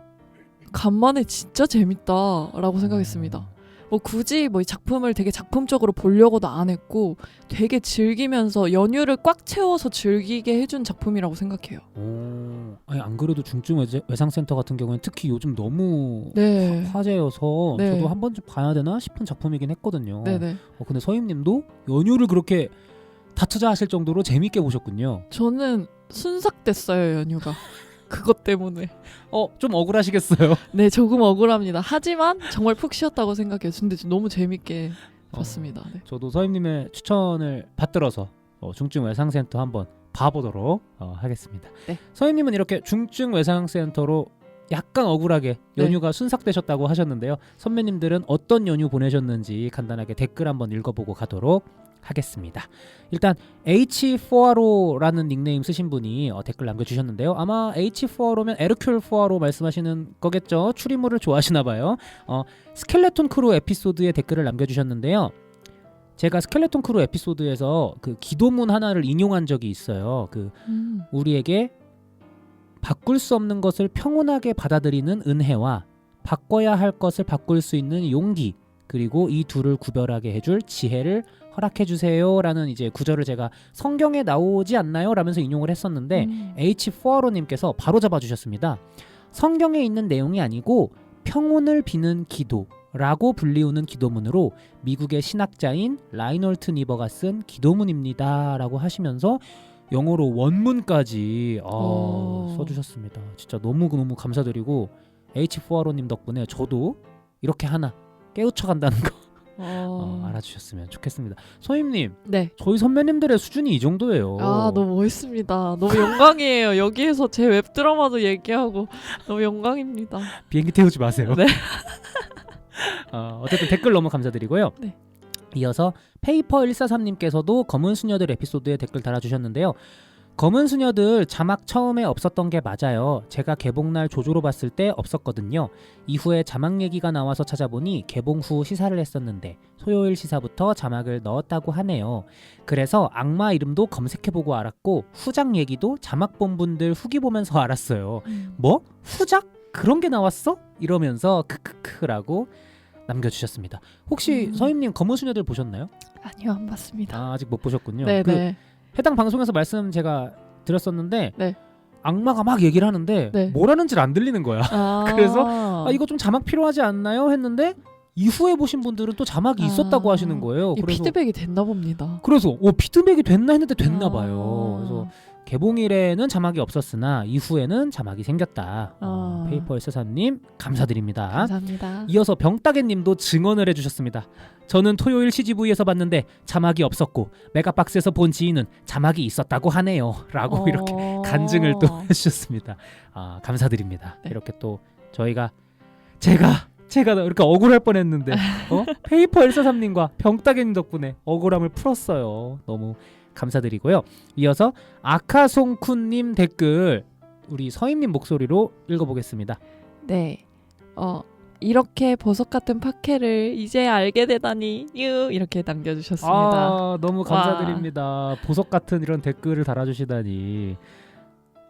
간만에 진짜 재밌다라고 생각했습니다. 뭐 굳이 뭐 이 작품을 되게 작품적으로 보려고도 안 했고 되게 즐기면서 연휴를 꽉 채워서 즐기게 해준 작품이라고 생각해요. 아니 안 그래도 중증 외상센터 같은 경우는 특히 요즘 너무 네. 화제여서 네. 저도 한 번쯤 봐야 되나 싶은 작품이긴 했거든요. 네네. 근데 서임님도 연휴를 그렇게 다 투자하실 정도로 재밌게 보셨군요. 저는 순삭됐어요, 연휴가. 그것 때문에. 좀 억울하시겠어요. 네, 조금 억울합니다. 하지만 정말 푹 쉬었다고 생각해요. 근데 너무 재밌게 봤습니다. 네. 저도 서임님의 추천을 받들어서 중증 외상센터 한번 봐보도록 하겠습니다. 네. 서임님은 이렇게 중증 외상센터로 약간 억울하게 연휴가 순삭되셨다고 하셨는데요. 선배님들은 어떤 연휴 보내셨는지 간단하게 댓글 한번 읽어보고 가도록 하겠습니다. 일단 H4RO라는 닉네임 쓰신 분이 댓글 남겨주셨는데요. 아마 H4RO면 에르큘 4RO 말씀하시는 거겠죠. 추리물을 좋아하시나 봐요. 스켈레톤 크루 에피소드에 댓글을 남겨주셨는데요. 제가 스켈레톤 크루 에피소드에서 그 기도문 하나를 인용한 적이 있어요. 우리에게 바꿀 수 없는 것을 평온하게 받아들이는 은혜와 바꿔야 할 것을 바꿀 수 있는 용기, 그리고 이 둘을 구별하게 해줄 지혜를 허락해 주세요라는 이제 구절을 제가 성경에 나오지 않나요? 라면서 인용을 했었는데 H4RO님께서 바로 잡아주셨습니다. 성경에 있는 내용이 아니고 평온을 비는 기도라고 불리우는 기도문으로 미국의 신학자인 라이놀트 니버가 쓴 기도문입니다 라고 하시면서 영어로 원문까지 써주셨습니다. 진짜 너무너무 감사드리고 H4RO님 덕분에 저도 이렇게 하나 깨우쳐간다는 거 알아주셨으면 좋겠습니다. 소임님, 네. 저희 선배님들의 수준이 이 정도예요. 너무 멋있습니다. 너무 영광이에요. 여기에서 제 웹드라마도 얘기하고 너무 영광입니다. 비행기 태우지 마세요. 네. 어쨌든 댓글 너무 감사드리고요. 네. 이어서 페이퍼143님께서도 검은 수녀들 에피소드에 댓글 달아주셨는데요. 검은 수녀들 자막 처음에 없었던 게 맞아요. 제가 개봉날 조조로 봤을 때 없었거든요. 이후에 자막 얘기가 나와서 찾아보니 개봉 후 시사를 했었는데 토요일 시사부터 자막을 넣었다고 하네요. 그래서 악마 이름도 검색해보고 알았고 후작 얘기도 자막 본 분들 후기 보면서 알았어요. 뭐? 후작? 그런 게 나왔어? 이러면서 크크크라고 남겨주셨습니다. 혹시 서임님 검은 수녀들 보셨나요? 아니요, 안 봤습니다. 아직 못 보셨군요. 네네. 해당 방송에서 말씀 제가 드렸었는데 네. 악마가 막 얘기를 하는데 네. 뭘 하는지 안 들리는 거야. 그래서 이거 좀 자막 필요하지 않나요? 했는데 이후에 보신 분들은 또 자막이 있었다고 하시는 거예요. 그래서 피드백이 됐나 봅니다. 그래서 피드백이 됐나 했는데 됐나 봐요. 그래서 개봉일에는 자막이 없었으나 이후에는 자막이 생겼다. 페이퍼143님 감사드립니다. 감사합니다. 이어서 병따개님도 증언을 해주셨습니다. 저는 토요일 CGV에서 봤는데 자막이 없었고 메가박스에서 본 지인은 자막이 있었다고 하네요. 라고 이렇게 간증을 또 해주셨습니다. 감사드립니다. 네. 이렇게 또 저희가 제가 이렇게 억울할 뻔했는데 페이퍼143님과 병따개님 덕분에 억울함을 풀었어요. 너무 감사드리고요. 이어서 아카송쿤님 댓글 우리 서임님 목소리로 읽어보겠습니다. 네. 이렇게 보석 같은 팟캐를 이제 알게 되다니 이렇게 남겨주셨습니다. 너무 감사드립니다. 보석 같은 이런 댓글을 달아주시다니.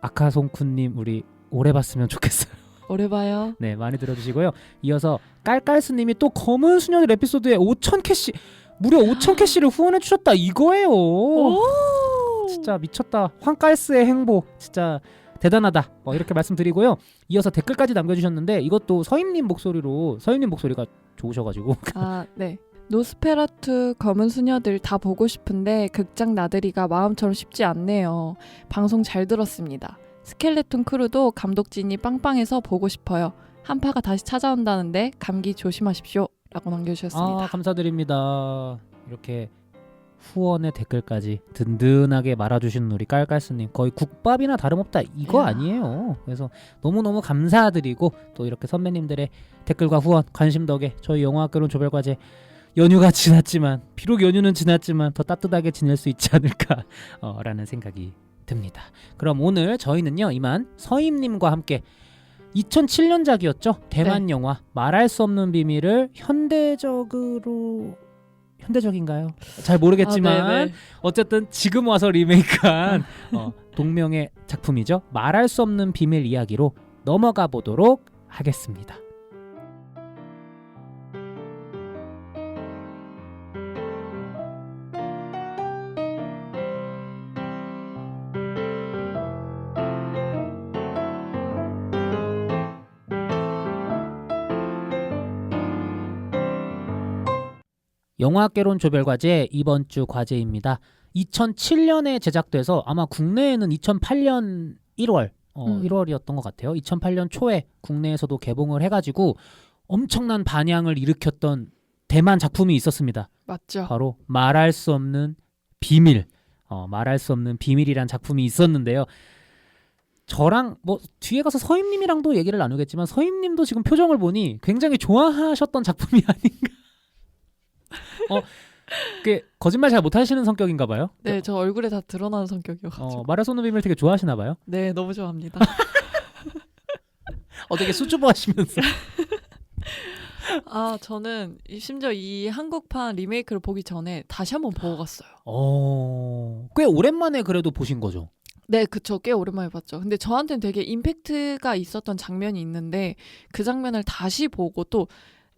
아카송쿤님 우리 오래 봤으면 좋겠어요. 오래 봐요. 네, 많이 들어주시고요. 이어서 깔깔스님이 또 검은 수녀들 에피소드에 5,000캐시 무려 5,000캐시를 후원해 주셨다 이거예요. 진짜 미쳤다. 황깔스의 행복 진짜 대단하다. 이렇게 말씀드리고요. 이어서 댓글까지 남겨주셨는데 이것도 서임님 목소리가 좋으셔가지고 네. 노스페라투 검은 수녀들 다 보고 싶은데 극장 나들이가 마음처럼 쉽지 않네요. 방송 잘 들었습니다. 스켈레톤 크루도 감독진이 빵빵해서 보고 싶어요. 한파가 다시 찾아온다는데 감기 조심하십시오. 라고 남겨주셨습니다. 감사드립니다. 이렇게 후원의 댓글까지 든든하게 말아주시는 우리 깔깔스님 거의 국밥이나 다름없다 이거 이야. 아니에요. 그래서 너무너무 감사드리고 또 이렇게 선배님들의 댓글과 후원 관심 덕에 저희 영화학개론 조별과제 연휴가 지났지만 비록 연휴는 지났지만 더 따뜻하게 지낼 수 있지 않을까 라는 생각이 듭니다. 그럼 오늘 저희는요 이만 서임님과 함께 2007년작이었죠. 대만 영화 말할 수 없는 비밀을 현대적인가요? 잘 모르겠지만 네네. 어쨌든 지금 와서 리메이크한 동명의 작품이죠. 말할 수 없는 비밀 이야기로 넘어가 보도록 하겠습니다. 영화학개론 조별과제 이번 주 과제입니다. 2007년에 제작돼서 아마 국내에는 2008년 1월 1월이었던 것 같아요. 2008년 초에 국내에서도 개봉을 해가지고 엄청난 반향을 일으켰던 대만 작품이 있었습니다. 맞죠. 바로 말할 수 없는 비밀, 말할 수 없는 비밀이란 작품이 있었는데요. 저랑 뭐 뒤에 가서 서임님이랑도 얘기를 나누겠지만 서임님도 지금 표정을 보니 굉장히 좋아하셨던 작품이 아닌가. 그 거짓말 잘 못하시는 성격인가 봐요. 네, 저 얼굴에 다 드러나는 성격이어가지고. 말할 수 없는 비밀 되게 좋아하시나 봐요. 네, 너무 좋아합니다. 되게 수줍어하시면서. 저는 심지어 이 한국판 리메이크를 보기 전에 다시 한번 보고 갔어요. 꽤 오랜만에 그래도 보신 거죠. 네, 그쵸. 꽤 오랜만에 봤죠. 근데 저한테는 되게 임팩트가 있었던 장면이 있는데 그 장면을 다시 보고 또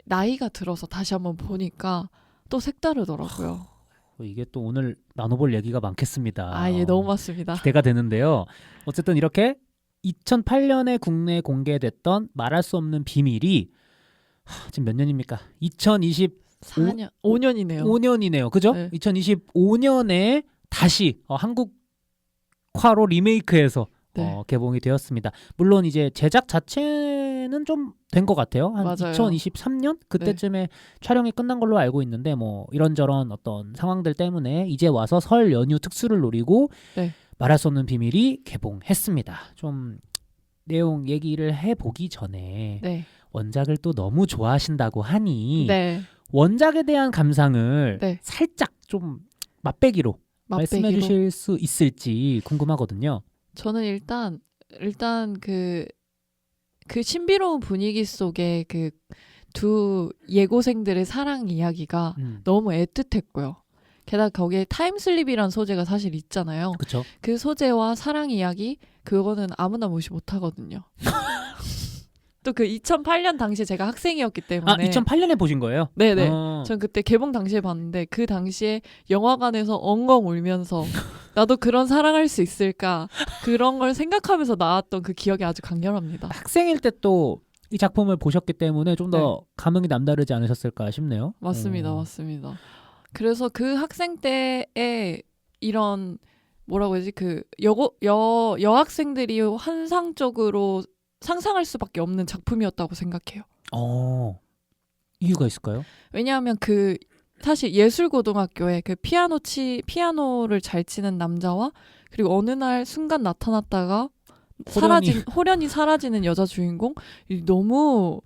나이가 들어서 다시 한번 보니까 또 색다르더라고요. 이게 또 오늘 나눠볼 얘기가 많겠습니다. 예, 너무 맞습니다. 기대가 되는데요. 어쨌든 이렇게 2008년에 국내에 공개됐던 말할 수 없는 비밀이 지금 몇 년입니까? 4년, 5년이네요. 5년이네요. 그죠? 네. 2025년에 다시 한국화로 리메이크해서 네. 개봉이 되었습니다. 물론 이제 제작 자체는 좀 된 것 같아요. 한 맞아요. 2023년 그때쯤에 촬영이 끝난 걸로 알고 있는데 뭐 이런저런 어떤 상황들 때문에 이제 와서 설 연휴 특수를 노리고 네. 말할 수 없는 비밀이 개봉했습니다. 좀 내용 얘기를 해보기 전에 네. 원작을 또 너무 좋아하신다고 하니 네. 원작에 대한 감상을 네. 살짝 좀 맛배기로 말씀해 주실 수 있을지 궁금하거든요. 저는 일단 그 신비로운 분위기 속에 그 두 예고생들의 사랑 이야기가 너무 애틋했고요. 게다가 거기에 타임슬립이란 소재가 사실 있잖아요. 그렇죠. 그 소재와 사랑 이야기 그거는 아무나 무시 못하거든요. 또 그 2008년 당시에 제가 학생이었기 때문에 2008년에 보신 거예요? 네네. 전 그때 개봉 당시에 봤는데 그 당시에 영화관에서 엉엉 울면서 나도 그런 사랑할 수 있을까 그런 걸 생각하면서 나왔던 그 기억이 아주 강렬합니다. 학생일 때 또 이 작품을 보셨기 때문에 좀 더 감흥이 남다르지 않으셨을까 싶네요. 맞습니다. 맞습니다. 그래서 그 학생 때에 이런 뭐라고 해야지 그 여학생들이 환상적으로 상상할 수밖에 없는 작품이었다고 생각해요. 이유가 있을까요? 왜냐하면 그 사실 예술고등학교에 그 피아노를 잘 치는 남자와 그리고 어느 날 순간 나타났다가 호련히 사라지는 여자 주인공 너무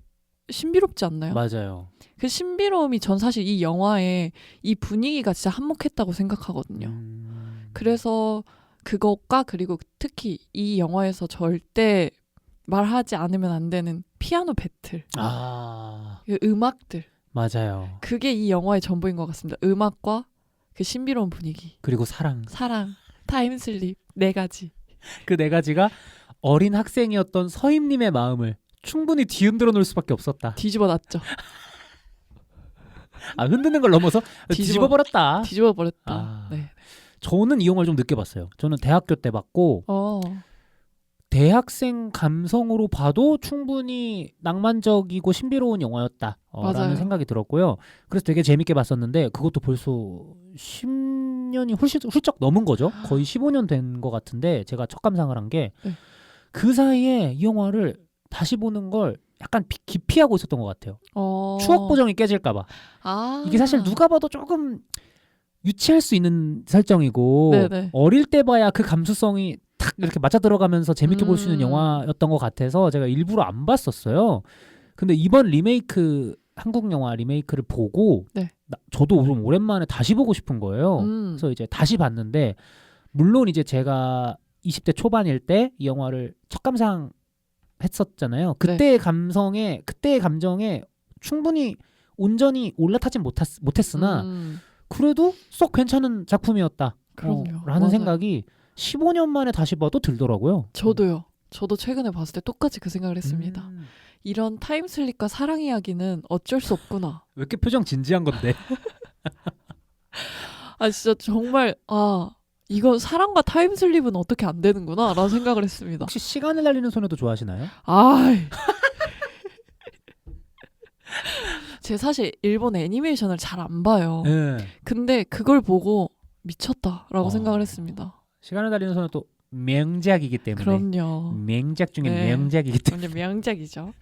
신비롭지 않나요? 맞아요. 그 신비로움이 전 사실 이 영화의 이 분위기가 진짜 한몫했다고 생각하거든요. 그래서 그것과 그리고 특히 이 영화에서 절대 말하지 않으면 안 되는 피아노 배틀, 그 음악들, 맞아요. 그게 이 영화의 전부인 것 같습니다. 음악과 그 신비로운 분위기, 그리고 사랑, 타임슬립 4가지. 그 4가지가 어린 학생이었던 서임님의 마음을 충분히 뒤흔들어 놓을 수밖에 없었다. 뒤집어 놨죠. 흔드는 걸 넘어서 뒤집어 버렸다. 뒤집어 버렸다. 네. 저는 이 영화를 좀 늦게 봤어요. 저는 대학교 때 봤고 대학생 감성으로 봐도 충분히 낭만적이고 신비로운 영화였다라는 생각이 들었고요. 그래서 되게 재밌게 봤었는데 그것도 벌써 10년이 훌쩍 넘은 거죠. 거의 15년 된 것 같은데 제가 첫 감상을 한 게 그 사이에 이 영화를 다시 보는 걸 약간 기피하고 있었던 것 같아요. 추억 보정이 깨질까 봐. 이게 사실 누가 봐도 조금 유치할 수 있는 설정이고 네네. 어릴 때 봐야 그 감수성이 탁 이렇게 맞아 들어가면서 재밌게 볼 수 있는 음. 영화였던 것 같아서 제가 일부러 안 봤었어요. 근데 이번 리메이크 한국 영화 리메이크를 보고 네. 저도 좀 오랜만에 다시 보고 싶은 거예요. 그래서 이제 다시 봤는데 물론 이제 제가 20대 초반일 때 이 영화를 첫 감상 했었잖아요. 그때의 감성에 그때의 감정에 충분히 온전히 올라타진 못했으나 그래도 쏙 괜찮은 작품이었다. 그럼요. 라는 맞아요. 생각이 15년 만에 다시 봐도 들더라고요. 저도요. 저도 최근에 봤을 때 똑같이 그 생각을 했습니다. 이런 타임슬립과 사랑 이야기는 어쩔 수 없구나. 왜 이렇게 표정 진지한 건데? 아 진짜 정말 이건 사랑과 타임슬립은 어떻게 안 되는구나 라는 생각을 했습니다. 혹시 시간을 날리는 소녀도 좋아하시나요? 아이. 제 사실 일본 애니메이션을 잘 안 봐요. 네. 근데 그걸 보고 미쳤다라고 생각을 어. 했습니다. 시간을 달리는 소녀도 명작이기 때문에 그럼요. 명작 중에 네. 명작이기 때문에 완전 명작이죠.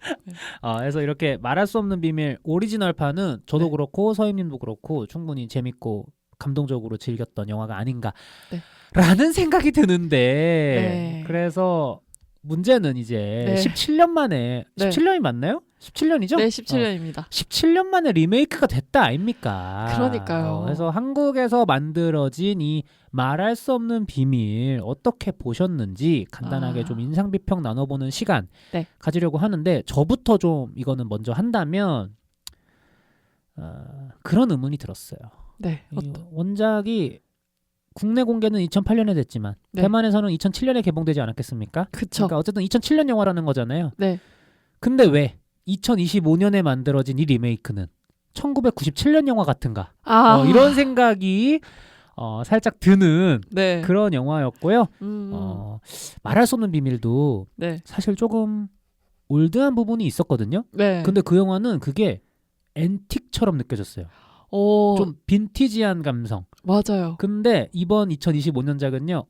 그래서 이렇게 말할 수 없는 비밀 오리지널판은 저도 네. 그렇고 서임님도 그렇고 충분히 재밌고 감동적으로 즐겼던 영화가 아닌가 네. 라는 생각이 드는데 네. 그래서 문제는 이제 네. 17년 만에 네. 17년이 맞나요? 17년이죠? 네, 17년입니다. 17년 만에 리메이크가 됐다 아닙니까? 그러니까요. 그래서 한국에서 만들어진 이 말할 수 없는 비밀 어떻게 보셨는지 간단하게 좀 인상 비평 나눠보는 시간 네. 가지려고 하는데 저부터 좀 이거는 먼저 한다면 그런 의문이 들었어요. 네. 이 원작이 국내 공개는 2008년에 됐지만 네. 대만에서는 2007년에 개봉되지 않았겠습니까? 그쵸. 그러니까 어쨌든 2007년 영화라는 거잖아요. 네. 근데 왜 2025년에 만들어진 이 리메이크는 1997년 영화 같은가? 이런 생각이 살짝 드는 네. 그런 영화였고요. 말할 수 없는 비밀도 네. 사실 조금 올드한 부분이 있었거든요. 네. 근데 그 영화는 그게 앤틱처럼 느껴졌어요. 좀 빈티지한 감성. 맞아요. 근데 이번 2025년작은요.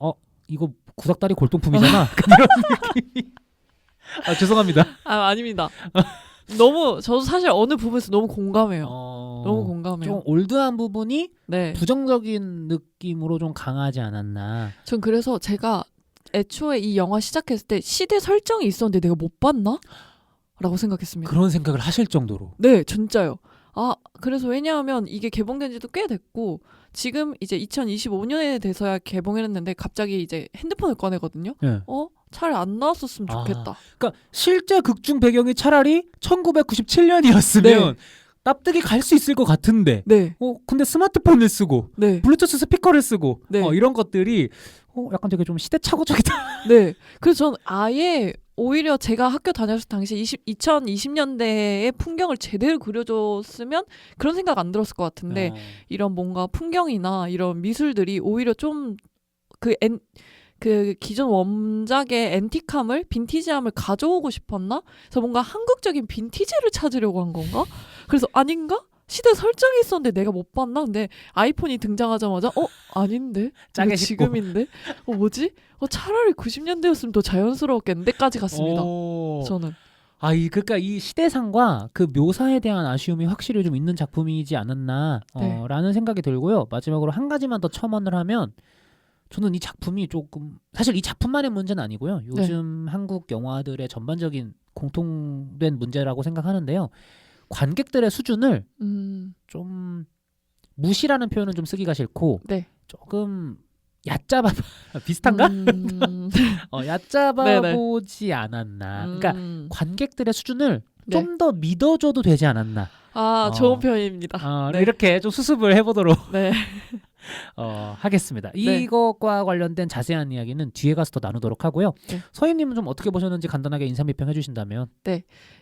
이거 구닥다리 골동품이잖아. 이런 느낌이. 죄송합니다. 아닙니다. 너무 저도 사실 어느 부분에서 너무 공감해요. 너무 공감해요. 좀 올드한 부분이 네. 부정적인 느낌으로 좀 강하지 않았나. 전 그래서 제가 애초에 이 영화 시작했을 때 시대 설정이 있었는데 내가 못 봤나? 라고 생각했습니다. 그런 생각을 하실 정도로. 네, 진짜요. 그래서 왜냐하면 이게 개봉된 지도 꽤 됐고 지금 이제 2025년에 돼서야 개봉했는데 갑자기 이제 핸드폰을 꺼내거든요. 네. 차라리 안 나왔었으면 좋겠다. 그러니까 실제 극중 배경이 차라리 1997년이었으면 납득이 갈 수 있을 것 같은데. 네. 근데 스마트폰을 쓰고 네. 블루투스 스피커를 쓰고 네. 이런 것들이 약간 되게 좀 시대착오적이다. 네. 그래서 전 아예 오히려 제가 학교 다녔을 당시 2020년대의 풍경을 제대로 그려줬으면 그런 생각 안 들었을 것 같은데 이런 뭔가 풍경이나 이런 미술들이 오히려 좀 그 기존 원작의 앤틱함을 빈티지함을 가져오고 싶었나? 그래서 뭔가 한국적인 빈티지를 찾으려고 한 건가? 그래서 아닌가? 시대 설정이 있었는데 내가 못 봤나? 근데 아이폰이 등장하자마자 아닌데? 짜게 이거 싶고. 지금인데? 뭐지? 차라리 90년대였으면 더 자연스러웠겠는데까지 갔습니다. 저는. 그러니까 이 시대상과 그 묘사에 대한 아쉬움이 확실히 좀 있는 작품이지 않았나 네. 라는 생각이 들고요. 마지막으로 한 가지만 더 첨언을 하면 저는 이 작품이 조금 사실 이 작품만의 문제는 아니고요. 요즘 한국 영화들의 전반적인 공통된 문제라고 생각하는데요. 관객들의 수준을 좀 무시라는 표현은 좀 쓰기가 싫고 조금 얕잡아 비슷한가? 얕잡아 네네. 보지 않았나. 그러니까 관객들의 수준을 좀 더 믿어줘도 되지 않았나. 좋은 표현입니다. 이렇게 좀 수습을 해보도록 네. 하겠습니다. 네. 이것과 관련된 자세한 이야기는 뒤에 가서 더 나누도록 하고요. 네. 서희님은 좀 어떻게 보셨는지 간단하게 인상 비평 해주신다면.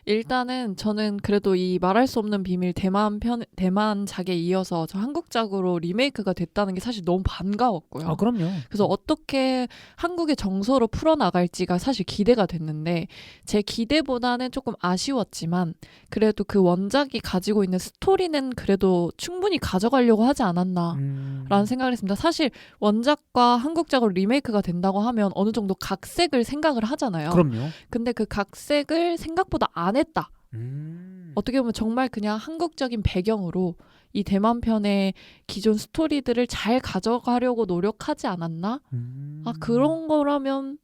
일단은 저는 그래도 이 말할 수 없는 비밀 대만작에 이어서 저 한국작으로 리메이크가 됐다는 게 사실 너무 반가웠고요. 그럼요. 그래서 어떻게 한국의 정서로 풀어나갈지가 사실 기대가 됐는데 제 기대보다는 조금 아쉬웠지만 그래도 그 원작이 가지고 있는 스토리는 그래도 충분히 가져가려고 하지 않았나 라는 생각을 했습니다. 사실 원작과 한국작으로 리메이크가 된다고 하면 어느 정도 각색을 생각을 하잖아요. 그럼요. 근데 그 각색을 생각보다 안 했다. 어떻게 보면 정말 그냥 한국적인 배경으로 이 대만 편의 기존 스토리들을 잘 가져가려고 노력하지 않았나? 아, 그런 거라면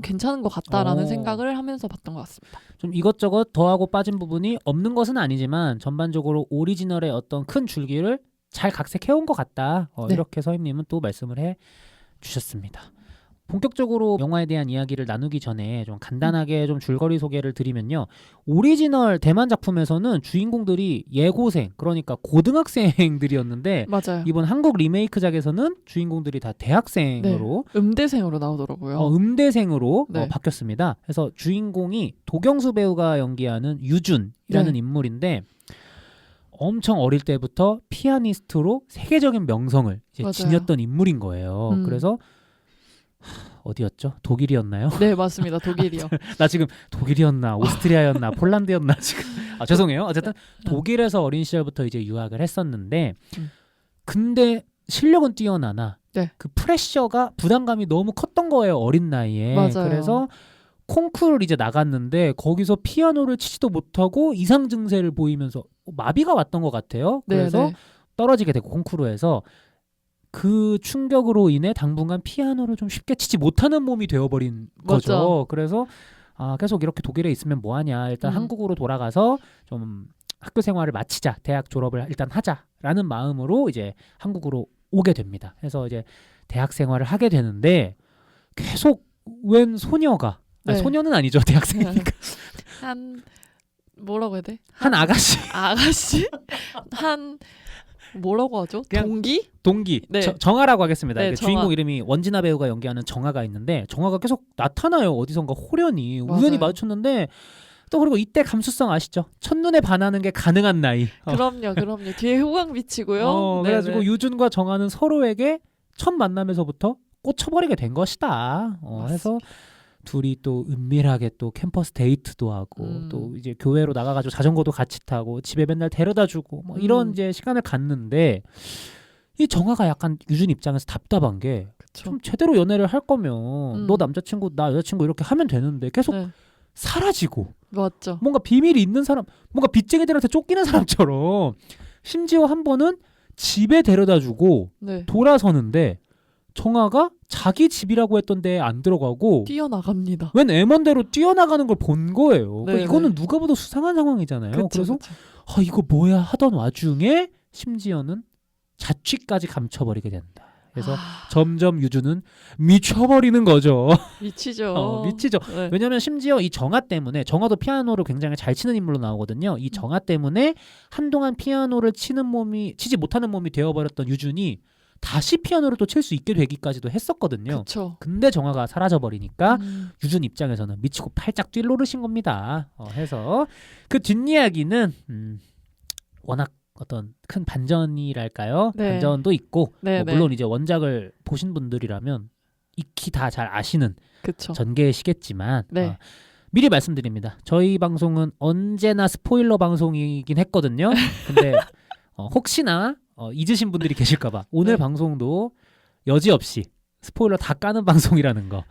괜찮은 것 같다라는 생각을 하면서 봤던 것 같습니다. 좀 이것저것 더하고 빠진 부분이 없는 것은 아니지만 전반적으로 오리지널의 어떤 큰 줄기를 잘 각색해온 것 같다. 네. 이렇게 서임님은 또 말씀을 해주셨습니다. 본격적으로 영화에 대한 이야기를 나누기 전에 좀 간단하게 좀 줄거리 소개를 드리면요. 오리지널 대만 작품에서는 주인공들이 예고생, 그러니까 고등학생들이었는데 맞아요. 이번 한국 리메이크작에서는 주인공들이 다 대학생으로 음대생으로 나오더라고요. 음대생으로 네. 바뀌었습니다. 그래서 주인공이 도경수 배우가 연기하는 유준이라는 네. 인물인데 엄청 어릴 때부터 피아니스트로 세계적인 명성을 이제 맞아요. 지녔던 인물인 거예요. 그래서 어디였죠? 독일이었나요? 네, 맞습니다. 독일이요. 나 지금 독일이었나 오스트리아였나 폴란드였나 지금 죄송해요. 어쨌든 네. 독일에서 어린 시절부터 이제 유학을 했었는데 음. 근데 실력은 뛰어나나 네. 그 프레셔가 부담감이 너무 컸던 거예요. 어린 나이에. 맞아요. 그래서 콩쿠르를 이제 나갔는데 거기서 피아노를 치지도 못하고 이상 증세를 보이면서 마비가 왔던 것 같아요. 그래서 네, 네. 떨어지게 되고 콩쿠르에서 그 충격으로 인해 당분간 피아노를 좀 쉽게 치지 못하는 몸이 되어버린 거죠. 맞죠. 그래서 계속 이렇게 독일에 있으면 뭐하냐. 일단 한국으로 돌아가서 좀 학교 생활을 마치자. 대학 졸업을 일단 하자라는 마음으로 이제 한국으로 오게 됩니다. 그래서 이제 대학 생활을 하게 되는데 계속 웬 소녀가 네. 소녀는 아니죠. 대학생이니까. 한 뭐라고 해야 돼? 한 아가씨. 아가씨? 한 뭐라고 하죠? 그냥 동기? 네. 정아라고 하겠습니다. 네, 주인공 정아. 이름이 원진아 배우가 연기하는 정아가 있는데 정아가 계속 나타나요. 어디선가 호련히 우연히 맞아요. 마주쳤는데 또 그리고 이때 감수성 아시죠? 첫눈에 반하는 게 가능한 나이. 그럼요. 뒤에 후광 비치고요. 그래가지고 유준과 정아는 서로에게 첫 만남에서부터 꽂혀버리게 된 것이다. 해서 둘이 또 은밀하게 또 캠퍼스 데이트도 하고 또 이제 교회로 나가가지고 자전거도 같이 타고 집에 맨날 데려다주고 뭐 이런 이제 시간을 갖는데 이 정아가 약간 유준 입장에서 답답한 게 좀 제대로 연애를 할 거면 너 남자친구 나 여자친구 이렇게 하면 되는데 계속 사라지고 맞죠. 뭔가 비밀이 있는 사람, 뭔가 빚쟁이들한테 쫓기는 사람처럼 심지어 한 번은 집에 데려다주고 돌아서는데 정아가 자기 집이라고 했던 데에 안 들어가고 뛰어나갑니다. 웬 애먼대로 뛰어나가는 걸 본 거예요. 그러니까 이거는 누가 봐도 수상한 상황이잖아요. 그래서 이거 뭐야 하던 와중에 심지어는 자취까지 감춰버리게 된다. 그래서 점점 유주는 미쳐버리는 거죠. 미치죠. 미치죠. 네. 왜냐면 심지어 이 정아 때문에 정아도 피아노를 굉장히 잘 치는 인물로 나오거든요. 이 정아 때문에 한동안 피아노를 치지 못하는 몸이 되어버렸던 유준이 다시 피아노를 또 칠 수 있게 되기까지도 했었거든요. 그쵸. 근데 정아가 사라져버리니까 유준 입장에서는 미치고 팔짝 뛸노릇인 겁니다. 해서 그 뒷이야기는 워낙 어떤 큰 반전이랄까요? 네. 반전도 있고 물론 네. 이제 원작을 보신 분들이라면 익히 다 잘 아시는 그쵸. 전개시겠지만 네. 미리 말씀드립니다. 저희 방송은 언제나 스포일러 방송이긴 했거든요. 근데 혹시나 잊으신 분들이 계실까봐 오늘 방송도 여지없이 스포일러 다 까는 방송이라는 거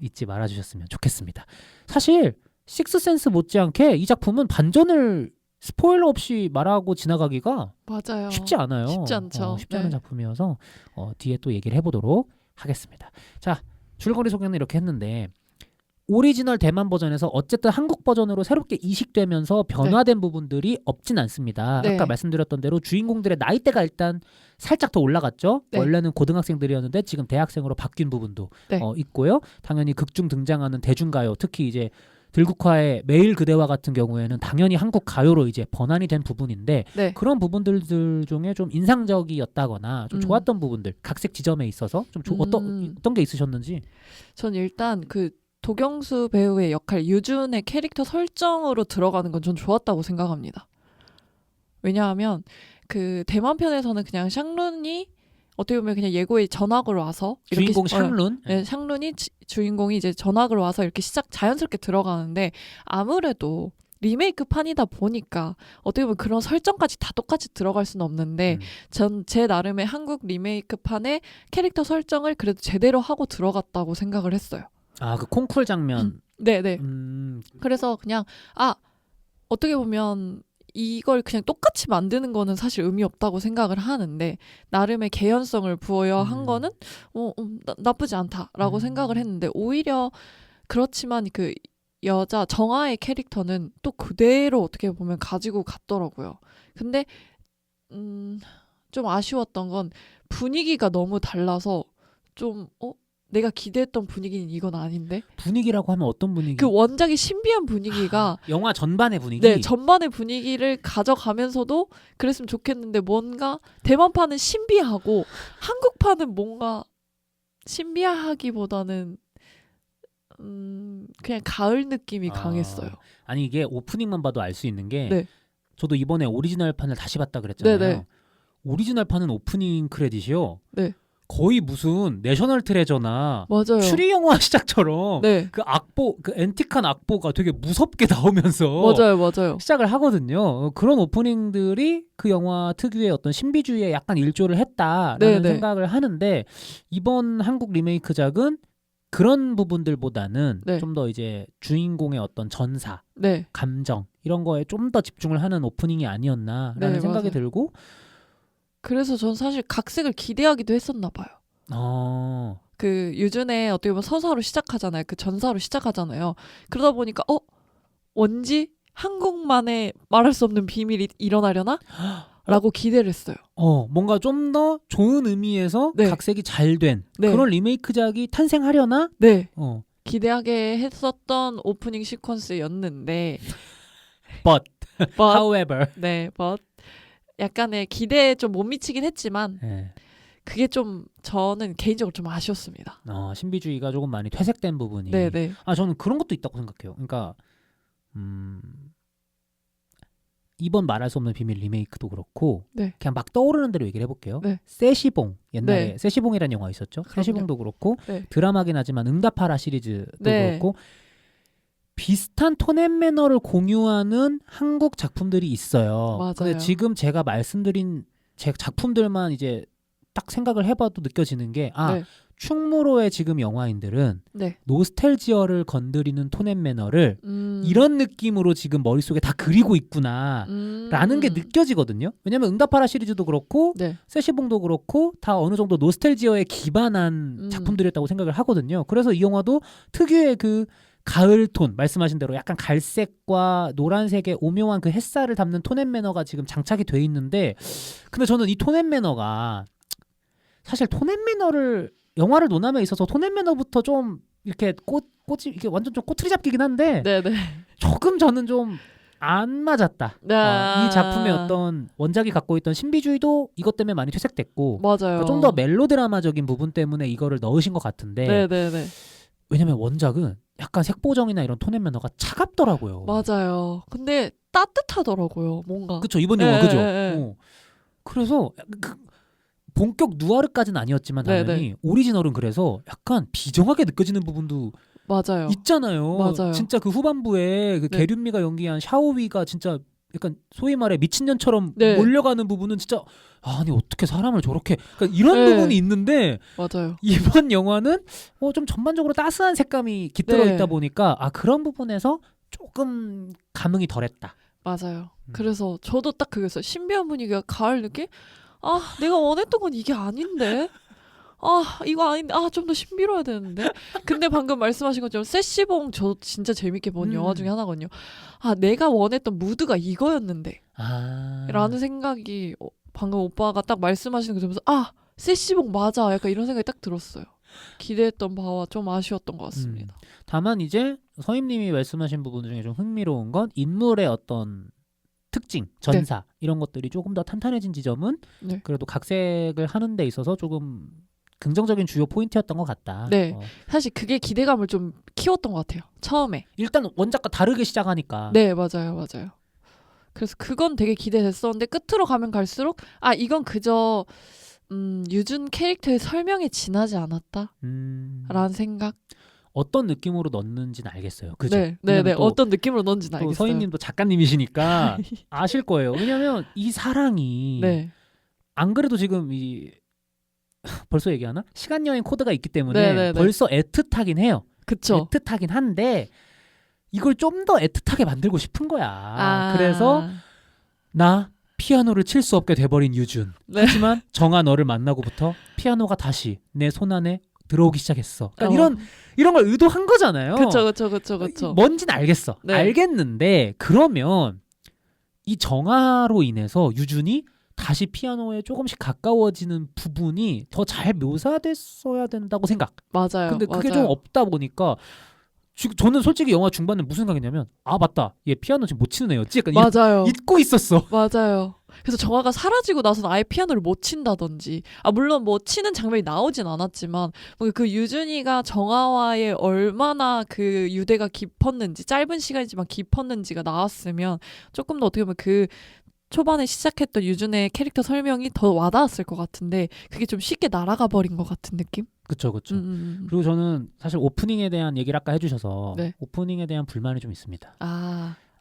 잊지 말아주셨으면 좋겠습니다. 사실 식스센스 못지않게 이 작품은 반전을 스포일러 없이 말하고 지나가기가 맞아요. 쉽지 않아요. 쉽지 않죠. 쉽지 않은 작품이어서 뒤에 또 얘기를 해보도록 하겠습니다. 자, 줄거리 소개는 이렇게 했는데 오리지널 대만 버전에서 어쨌든 한국 버전으로 새롭게 이식되면서 변화된 부분들이 없진 않습니다. 아까 말씀드렸던 대로 주인공들의 나이대가 일단 살짝 더 올라갔죠. 원래는 고등학생들이었는데 지금 대학생으로 바뀐 부분도 있고요. 당연히 극중 등장하는 대중가요, 특히 이제 들국화의 매일 그대와 같은 경우에는 당연히 한국 가요로 이제 번안이 된 부분인데 그런 부분들 중에 좀 인상적이었다거나 좀 좋았던 부분들, 각색 지점에 있어서 좀 어떤 게 있으셨는지. 전 일단 그 도경수 배우의 역할 유준의 캐릭터 설정으로 들어가는 건 전 좋았다고 생각합니다. 왜냐하면 그 대만 편에서는 그냥 샹룬이 어떻게 보면 그냥 예고에 전학으로 와서 주인공 샹룬? 샹룬이 주인공이 이제 전학으로 와서 이렇게 자연스럽게 들어가는데 아무래도 리메이크 판이다 보니까 어떻게 보면 그런 설정까지 다 똑같이 들어갈 수는 없는데 전 제 나름의 한국 리메이크 판의 캐릭터 설정을 그래도 제대로 하고 들어갔다고 생각을 했어요. 그 콩쿨 장면. 네네. 그래서 그냥 어떻게 보면 이걸 그냥 똑같이 만드는 거는 사실 의미 없다고 생각을 하는데 나름의 개연성을 부여야 한 거는 나쁘지 않다라고 생각을 했는데 오히려 그렇지만 그 여자 정아의 캐릭터는 또 그대로 어떻게 보면 가지고 갔더라고요. 근데 좀 아쉬웠던 건 분위기가 너무 달라서 좀 내가 기대했던 분위기는 이건 아닌데 분위기라고 하면 어떤 분위기? 그 원작의 신비한 분위기가 영화 전반의 분위기? 네, 전반의 분위기를 가져가면서도 그랬으면 좋겠는데 뭔가 대만판은 신비하고 한국판은 뭔가 신비하기보다는 그냥 가을 느낌이 강했어요. 아니 이게 오프닝만 봐도 알 수 있는 게 네. 저도 이번에 오리지널판을 다시 봤다 그랬잖아요. 네네. 오리지널판은 오프닝 크레딧이요. 네. 거의 무슨 내셔널 트레저나 맞아요. 추리 영화 시작처럼 네. 그 악보, 그 앤틱한 악보가 되게 무섭게 나오면서 맞아요. 시작을 하거든요. 그런 오프닝들이 그 영화 특유의 어떤 신비주의에 약간 일조를 했다라는 네네. 생각을 하는데 이번 한국 리메이크작은 그런 부분들보다는 네. 좀 더 이제 주인공의 어떤 전사, 네. 감정 이런 거에 좀 더 집중을 하는 오프닝이 아니었나라는 네, 생각이 맞아요. 들고 그래서 전 사실 각색을 기대하기도 했었나 봐요. 그 유준의 어떻게 보면 서사로 시작하잖아요. 그 전사로 시작하잖아요. 그러다 보니까 왠지 한국만의 말할 수 없는 비밀이 일어나려나? 라고 기대를 했어요. 뭔가 좀 더 좋은 의미에서 네. 각색이 잘 된 네. 그런 리메이크작이 탄생하려나? 네. 기대하게 했었던 오프닝 시퀀스였는데 but however 네, but 약간의 기대에 좀 못 미치긴 했지만 네. 그게 좀 저는 개인적으로 좀 아쉬웠습니다. 신비주의가 조금 많이 퇴색된 부분이. 네네. 저는 그런 것도 있다고 생각해요. 그러니까 이번 말할 수 없는 비밀 리메이크도 그렇고 네. 그냥 막 떠오르는 대로 얘기를 해볼게요. 네. 세시봉 옛날에 네. 세시봉이라는 영화 있었죠. 그럼요. 세시봉도 그렇고 네. 드라마긴 하지만 응답하라 시리즈도 네. 그렇고 비슷한 톤 앤 매너를 공유하는 한국 작품들이 있어요. 맞아요. 근데 지금 제가 말씀드린 제 작품들만 이제 딱 생각을 해봐도 느껴지는 게 네. 충무로의 지금 영화인들은 네. 노스텔지어를 건드리는 톤 앤 매너를 이런 이런 느낌으로 지금 머릿속에 다 그리고 있구나 라는 게 느껴지거든요. 왜냐면 응답하라 시리즈도 그렇고 네. 세시봉도 그렇고 다 어느 정도 노스텔지어에 기반한 작품들이었다고 생각을 하거든요. 그래서 이 영화도 특유의 그 가을 톤, 말씀하신 대로 약간 갈색과 노란색의 오묘한 그 햇살을 담는 톤 앤 매너가 지금 장착이 돼 있는데 근데 저는 이 톤 앤 매너가 사실 톤 앤 매너를 영화를 논함에 있어서 톤 앤 매너부터 좀 이렇게 꽃이 이게 완전 좀 꼬투리 잡기긴 한데 네네. 조금 저는 좀 안 맞았다. 이 작품의 어떤 원작이 갖고 있던 신비주의도 이것 때문에 많이 퇴색됐고 맞아요. 그러니까 좀 더 멜로드라마적인 부분 때문에 이거를 넣으신 것 같은데 네네네. 왜냐면 원작은 약간 색보정이나 이런 톤 앤 매너가 차갑더라고요. 맞아요. 근데 따뜻하더라고요. 뭔가. 그쵸 이번 영화 그죠? 네. 그래서 본격 누아르까지는 아니었지만 당연히 오리지널은 그래서 약간 비정하게 느껴지는 부분도 맞아요. 있잖아요. 맞아요. 진짜 그 후반부에 그 계륜미가 연기한 샤오위가 진짜 약간 소위 말해 미친년처럼 몰려가는 부분은 진짜 아니 어떻게 사람을 저렇게 그러니까 이런 부분이 있는데 맞아요. 이번 영화는 좀 전반적으로 따스한 색감이 깃들어 있다 보니까 그런 부분에서 조금 감흥이 덜했다. 맞아요. 그래서 저도 딱 그거였어요. 신비한 분위기가 가을 느낌? 내가 원했던 건 이게 아닌데? 이거 아닌데? 좀 더 신비로워야 되는데? 근데 방금 말씀하신 것처럼 세시봉 저 진짜 재밌게 본 영화 중에 하나거든요. 내가 원했던 무드가 이거였는데? 라는 생각이 방금 오빠가 딱 말씀하시는 거 들으면서 세시봉 맞아. 약간 이런 생각이 딱 들었어요. 기대했던 바와 좀 아쉬웠던 것 같습니다. 다만 이제 서임님이 말씀하신 부분 중에 좀 흥미로운 건 인물의 어떤 특징, 전사 이런 것들이 조금 더 탄탄해진 지점은 그래도 각색을 하는 데 있어서 조금 긍정적인 주요 포인트였던 것 같다. 네, 사실 그게 기대감을 좀 키웠던 것 같아요. 처음에. 일단 원작과 다르게 시작하니까. 네, 맞아요. 그래서 그건 되게 기대됐었는데 끝으로 가면 갈수록 이건 그저 유준 캐릭터의 설명에 지나지 않았다? 라는 생각. 어떤 느낌으로 넣는지는 알겠어요. 그죠? 네. 어떤 느낌으로 넣는지는 알겠어요. 서인님도 작가님이시니까 아실 거예요. 왜냐하면 이 사랑이 안 그래도 지금 벌써 얘기하나? 시간여행 코드가 있기 때문에 벌써 애틋하긴 해요. 그쵸. 애틋하긴 한데 이걸 좀 더 애틋하게 만들고 싶은 거야. 그래서 나 피아노를 칠 수 없게 돼버린 유준. 네. 하지만 정아 너를 만나고부터 피아노가 다시 내 손 안에 들어오기 시작했어. 그러니까 이런 걸 의도한 거잖아요. 그쵸. 뭔지는 알겠어. 네. 알겠는데 그러면 이 정아로 인해서 유준이 다시 피아노에 조금씩 가까워지는 부분이 더 잘 묘사됐어야 된다고 생각. 맞아요. 근데 그게 맞아요. 좀 없다 보니까 지금 저는 솔직히 영화 중반에 무슨 생각했냐면 아 맞다 얘 피아노 지금 못 치는 애였지 약간 맞아요. 잊고 있었어. 맞아요. 그래서 정화가 사라지고 나서는 아예 피아노를 못 친다든지, 물론 뭐 치는 장면이 나오진 않았지만 뭔가 그 유준이가 정화와의 얼마나 그 유대가 깊었는지, 짧은 시간이지만 깊었는지가 나왔으면 조금 더 어떻게 보면 그 초반에 시작했던 유준의 캐릭터 설명이 더 와닿았을 것 같은데 그게 좀 쉽게 날아가 버린 것 같은 느낌? 그쵸. 그리고 저는 사실 오프닝에 대한 얘기를 아까 해주셔서 네. 오프닝에 대한 불만이 좀 있습니다.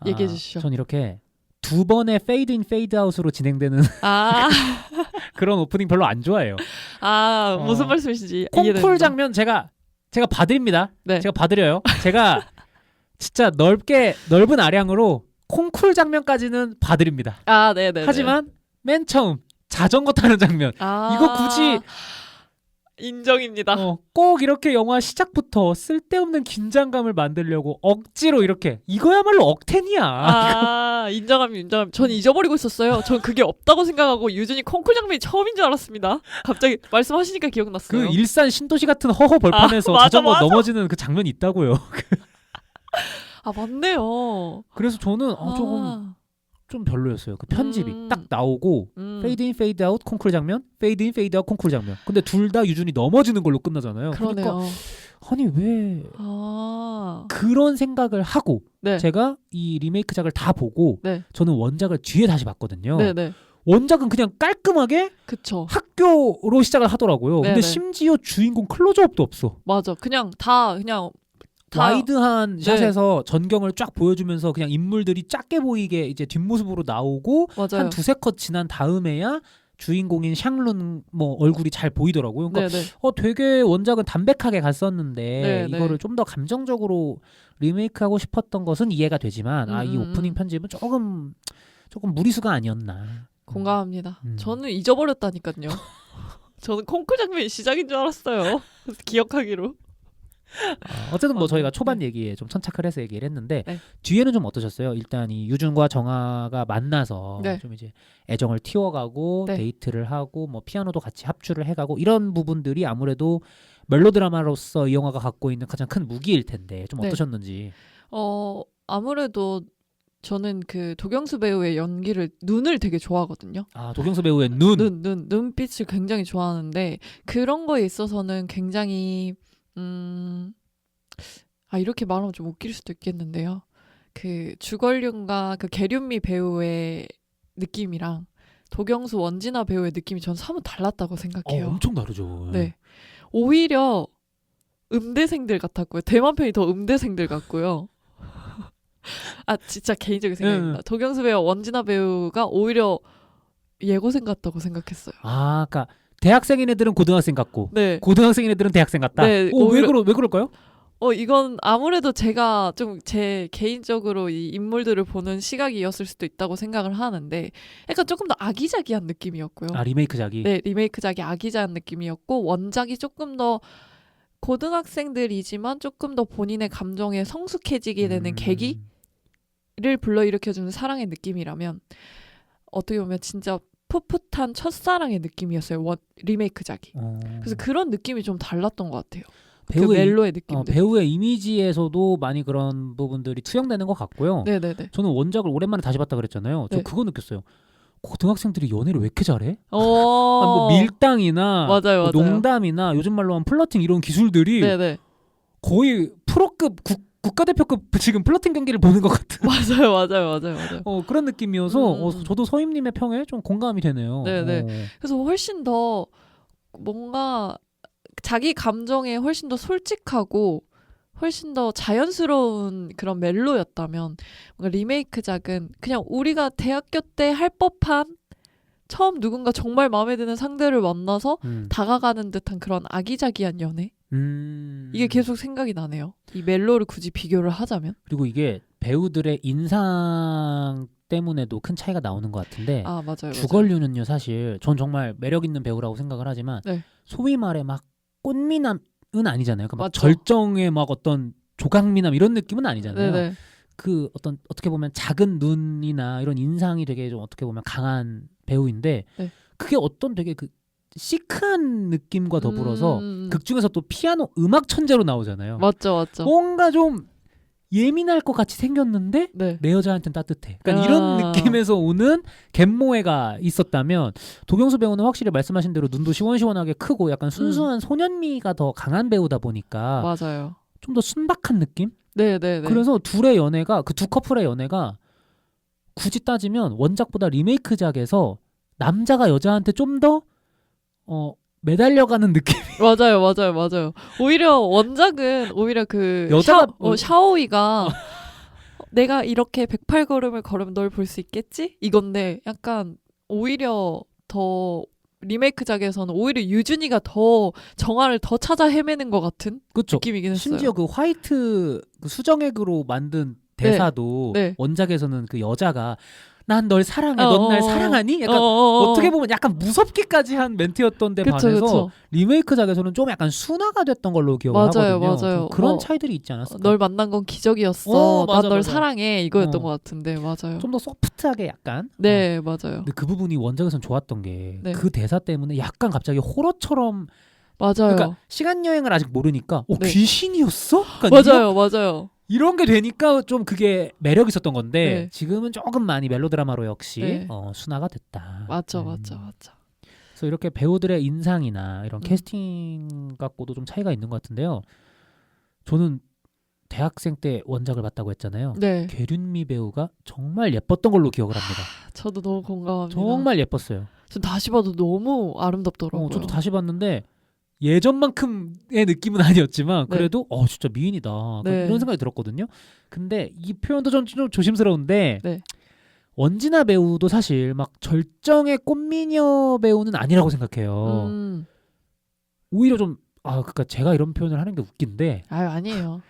얘기해 주시죠. 전 이렇게 두 번의 페이드 인 페이드 아웃으로 진행되는 그런 오프닝 별로 안 좋아해요. 무슨 말씀이신지 콩쿨 이해됩니다. 장면 제가 봐드립니다. 네. 제가 봐드려요. 제가 진짜 넓은 아량으로 콩쿨 장면까지는 봐드립니다. 네네. 하지만 맨 처음 자전거 타는 장면 이거 굳이 인정입니다. 꼭 이렇게 영화 시작부터 쓸데없는 긴장감을 만들려고 억지로 이렇게 이거야말로 억텐이야. 인정합니다. 전 잊어버리고 있었어요. 전 그게 없다고 생각하고 유준이 콩쿨 장면이 처음인 줄 알았습니다. 갑자기 말씀하시니까 기억났어요. 그 일산 신도시 같은 허허 벌판에서 맞아, 자전거 맞아. 넘어지는 그 장면이 있다고요. 맞네요. 그래서 저는 조금 좀 별로였어요. 그 편집이 딱 나오고 페이드 인 페이드 아웃 콩쿨 장면, 페이드 인 페이드 아웃 콩쿨 장면. 근데 둘 다 유준이 넘어지는 걸로 끝나잖아요. 그러네요. 그러니까 아니 왜 그런 생각을 하고 네. 제가 이 리메이크작을 다 보고 네. 저는 원작을 뒤에 다시 봤거든요. 네네. 원작은 그냥 깔끔하게 그쵸. 학교로 시작을 하더라고요. 네네. 근데 심지어 주인공 클로즈업도 없어. 맞아. 그냥 와이드한 네. 샷에서 전경을 쫙 보여주면서 그냥 인물들이 작게 보이게 이제 뒷모습으로 나오고 맞아요. 한 두세 컷 지난 다음에야 주인공인 샹룬 뭐 얼굴이 잘 보이더라고요. 그러니까 네네. 되게 원작은 담백하게 갔었는데 네네. 이거를 좀 더 감정적으로 리메이크하고 싶었던 것은 이해가 되지만 이 오프닝 편집은 조금 무리수가 아니었나. 공감합니다. 저는 잊어버렸다니까요. 저는 콩쿨 장면이 시작인 줄 알았어요. 그래서 기억하기로. 어쨌든 뭐 저희가 초반 네. 얘기에 좀 천착을 해서 얘기를 했는데 네. 뒤에는 좀 어떠셨어요? 일단 이 유준과 정아가 만나서 네. 좀 이제 애정을 틔워가고 네. 데이트를 하고 뭐 피아노도 같이 합주를 해가고 이런 부분들이 아무래도 멜로드라마로서 이 영화가 갖고 있는 가장 큰 무기일 텐데 좀 네. 어떠셨는지. 아무래도 저는 그 도경수 배우의 눈을 되게 좋아하거든요. 도경수 배우의 눈빛을 굉장히 좋아하는데 그런 거에 있어서는 굉장히 이렇게 말하면 좀 웃길 수도 있겠는데요. 그 주걸륜과 그 계륜미 배우의 느낌이랑 도경수 원진아 배우의 느낌이 전 사뭇 달랐다고 생각해요. 엄청 다르죠. 네. 오히려 음대생들 같았고요. 대만 편이 더 음대생들 같고요. 진짜 개인적인 생각입니다. 도경수 배우 원진아 배우가 오히려 예고생 같다고 생각했어요. 그러니까 대학생인 애들은 고등학생 같고 네. 고등학생인 애들은 대학생 같다. 네, 왜 그럴까요? 이건 아무래도 제가 좀 제 개인적으로 이 인물들을 보는 시각이었을 수도 있다고 생각을 하는데 약간 조금 더 아기자기한 느낌이었고요. 리메이크작이. 네, 리메이크작이 아기자기한 느낌이었고 원작이 조금 더 고등학생들이지만 조금 더 본인의 감정에 성숙해지게 되는 계기를 불러일으켜주는 사랑의 느낌이라면 어떻게 보면 진짜 풋풋한 첫사랑의 느낌이었어요. 리메이크작이. 그래서 그런 느낌이 좀 달랐던 것 같아요. 그 멜로의 느낌들. 배우의 이미지에서도 많이 그런 부분들이 투영되는 것 같고요. 네네네. 저는 원작을 오랜만에 다시 봤다 그랬잖아요. 저 네. 그거 느꼈어요. 고등학생들이 연애를 왜 이렇게 잘해? 뭐 뭐 밀당이나 맞아요. 농담이나 요즘 말로 하면 플러팅 이런 기술들이 네네. 거의 프로급 국가대표급 지금 플러팅 경기를 보는 것 같은. 맞아요. 그런 느낌이어서 저도 서임님의 평에 좀 공감이 되네요. 네네. 그래서 훨씬 더 뭔가 자기 감정에 훨씬 더 솔직하고 훨씬 더 자연스러운 그런 멜로였다면 뭔가 리메이크작은 그냥 우리가 대학교 때 할 법한 처음 누군가 정말 마음에 드는 상대를 만나서 다가가는 듯한 그런 아기자기한 연애? 이게 계속 생각이 나네요. 이 멜로를 굳이 비교를 하자면. 그리고 이게 배우들의 인상 때문에도 큰 차이가 나오는 것 같은데 아 맞아요. 주걸류는요 사실 전 정말 매력 있는 배우라고 생각을 하지만 네. 소위 말해 막 꽃미남은 아니잖아요. 그러니까 막 맞죠. 절정의 막 어떤 조각미남 이런 느낌은 아니잖아요. 네네. 그 어떤 어떻게 보면 작은 눈이나 이런 인상이 되게 좀 어떻게 보면 강한 배우인데 네. 그게 어떤 되게 그 시크한 느낌과 더불어서 음. 극 중에서 또 피아노 음악 천재로 나오잖아요. 맞죠, 맞죠. 뭔가 좀 예민할 것 같이 생겼는데 네. 내 여자한테는 따뜻해. 그러니까 아. 이런 느낌에서 오는 갯모애가 있었다면 도경수 배우는 확실히 말씀하신 대로 눈도 시원시원하게 크고 약간 순수한 소년미가 더 강한 배우다 보니까 맞아요. 좀 더 순박한 느낌? 네네네. 그래서 둘의 연애가 그 두 커플의 연애가 굳이 따지면 원작보다 리메이크작에서 남자가 여자한테 좀 더 매달려가는 느낌. 맞아요. 오히려 원작은 오히려 그 여자가 샤오이가 내가 이렇게 108걸음을 걸으면 널 볼 수 있겠지? 이건데 약간 오히려 더 리메이크작에서는 오히려 유준이가 더 정화를 더 찾아 헤매는 것 같은 그렇죠. 느낌이긴 했어요. 심지어 그 화이트 그 수정액으로 만든 대사도 네. 원작에서는 그 여자가 난 널 사랑해, 넌 날 사랑하니? 약간 어떻게 어떻게 보면 약간 무섭기까지 한 멘트였던 데 반해서 그쵸. 리메이크작에서는 좀 약간 순화가 됐던 걸로 기억을 하거든요. 맞아요. 좀 그런 차이들이 있지 않았을까? 널 만난 건 기적이었어. 맞아, 난 널 맞아. 사랑해. 이거였던 것 같은데 맞아요. 좀 더 소프트하게 약간. 네, 맞아요. 근데 그 부분이 원작에서는 좋았던 게 네. 그 대사 때문에 약간 갑자기 호러처럼 맞아요. 그러니까 시간 여행을 아직 모르니까 네. 귀신이었어? 그러니까 맞아요. 이런 게 되니까 좀 그게 매력 있었던 건데 네. 지금은 조금 많이 멜로드라마로 역시 네. 순화가 됐다. 맞죠. 그래서 이렇게 배우들의 인상이나 이런 음. 캐스팅 갖고도 좀 차이가 있는 것 같은데요. 저는 대학생 때 원작을 봤다고 했잖아요. 네. 괴륜미 배우가 정말 예뻤던 걸로 기억을 합니다. 저도 너무 공감합니다. 정말 예뻤어요. 전 다시 봐도 너무 아름답더라고요. 저도 다시 봤는데 예전만큼의 느낌은 아니었지만 네. 그래도 진짜 미인이다. 네. 이런 생각이 들었거든요. 근데 이 표현도 좀 조심스러운데 네. 원진아 배우도 사실 막 절정의 꽃미녀 배우는 아니라고 생각해요. 오히려 좀 그러니까 제가 이런 표현을 하는 게 웃긴데 아니에요.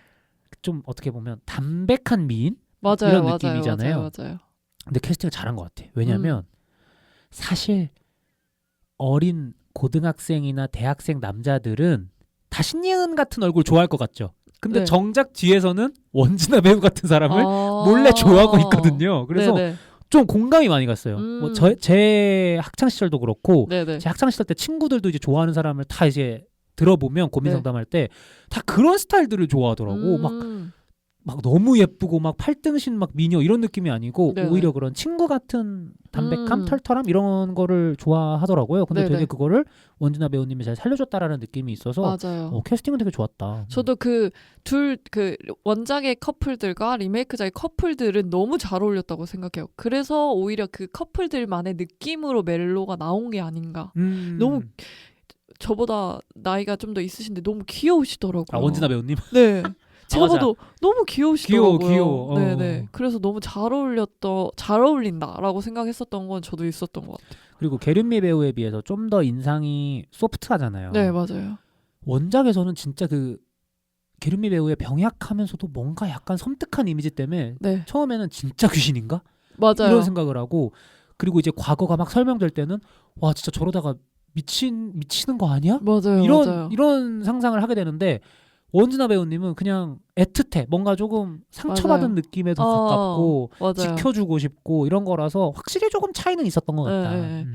좀 어떻게 보면 담백한 미인 맞아요. 이런 느낌이잖아요. 맞아요. 근데 캐스팅을 잘한 것 같아. 왜냐하면 사실 어린 고등학생이나 대학생 남자들은 다 신예은 같은 얼굴 좋아할 것 같죠. 근데 네. 정작 뒤에서는 원진아 배우 같은 사람을 몰래 좋아하고 있거든요. 그래서 네네. 좀 공감이 많이 갔어요. 뭐 제 학창 시절도 그렇고 네네. 제 학창 시절 때 친구들도 이제 좋아하는 사람을 다 이제 들어보면 고민 네. 상담할 때 다 그런 스타일들을 좋아하더라고. 막 너무 예쁘고 막 팔등신 막 미녀 이런 느낌이 아니고 네네. 오히려 그런 친구 같은 담백함, 털털함 이런 거를 좋아하더라고요. 근데 네네. 되게 그거를 원진아 배우님이 잘 살려줬다라는 느낌이 있어서 맞아요. 캐스팅은 되게 좋았다. 저도 그 원작의 커플들과 리메이크작의 커플들은 너무 잘 어울렸다고 생각해요. 그래서 오히려 그 커플들만의 느낌으로 멜로가 나온 게 아닌가. 너무 저보다 나이가 좀 더 있으신데 너무 귀여우시더라고요. 원진아 배우님? 네. 제가 맞아. 봐도 너무 귀여우시더라고요. 귀여워. 네네. 그래서 너무 잘 어울린다라고 생각했었던 건 저도 있었던 것 같아요. 그리고 계륜미 배우에 비해서 좀 더 인상이 소프트하잖아요. 네, 맞아요. 원작에서는 진짜 그 계륜미 배우의 병약하면서도 뭔가 약간 섬뜩한 이미지 때문에 네, 처음에는 진짜 귀신인가? 맞아요. 이런 생각을 하고 그리고 이제 과거가 막 설명될 때는 와 진짜 저러다가 미치는 거 아니야? 맞아요. 이런 상상을 하게 되는데 원진아 배우님은 그냥 애틋해. 뭔가 조금 상처받은 맞아요. 느낌에 더 가깝고 맞아요. 지켜주고 싶고 이런 거라서 확실히 조금 차이는 있었던 것 같다. 네.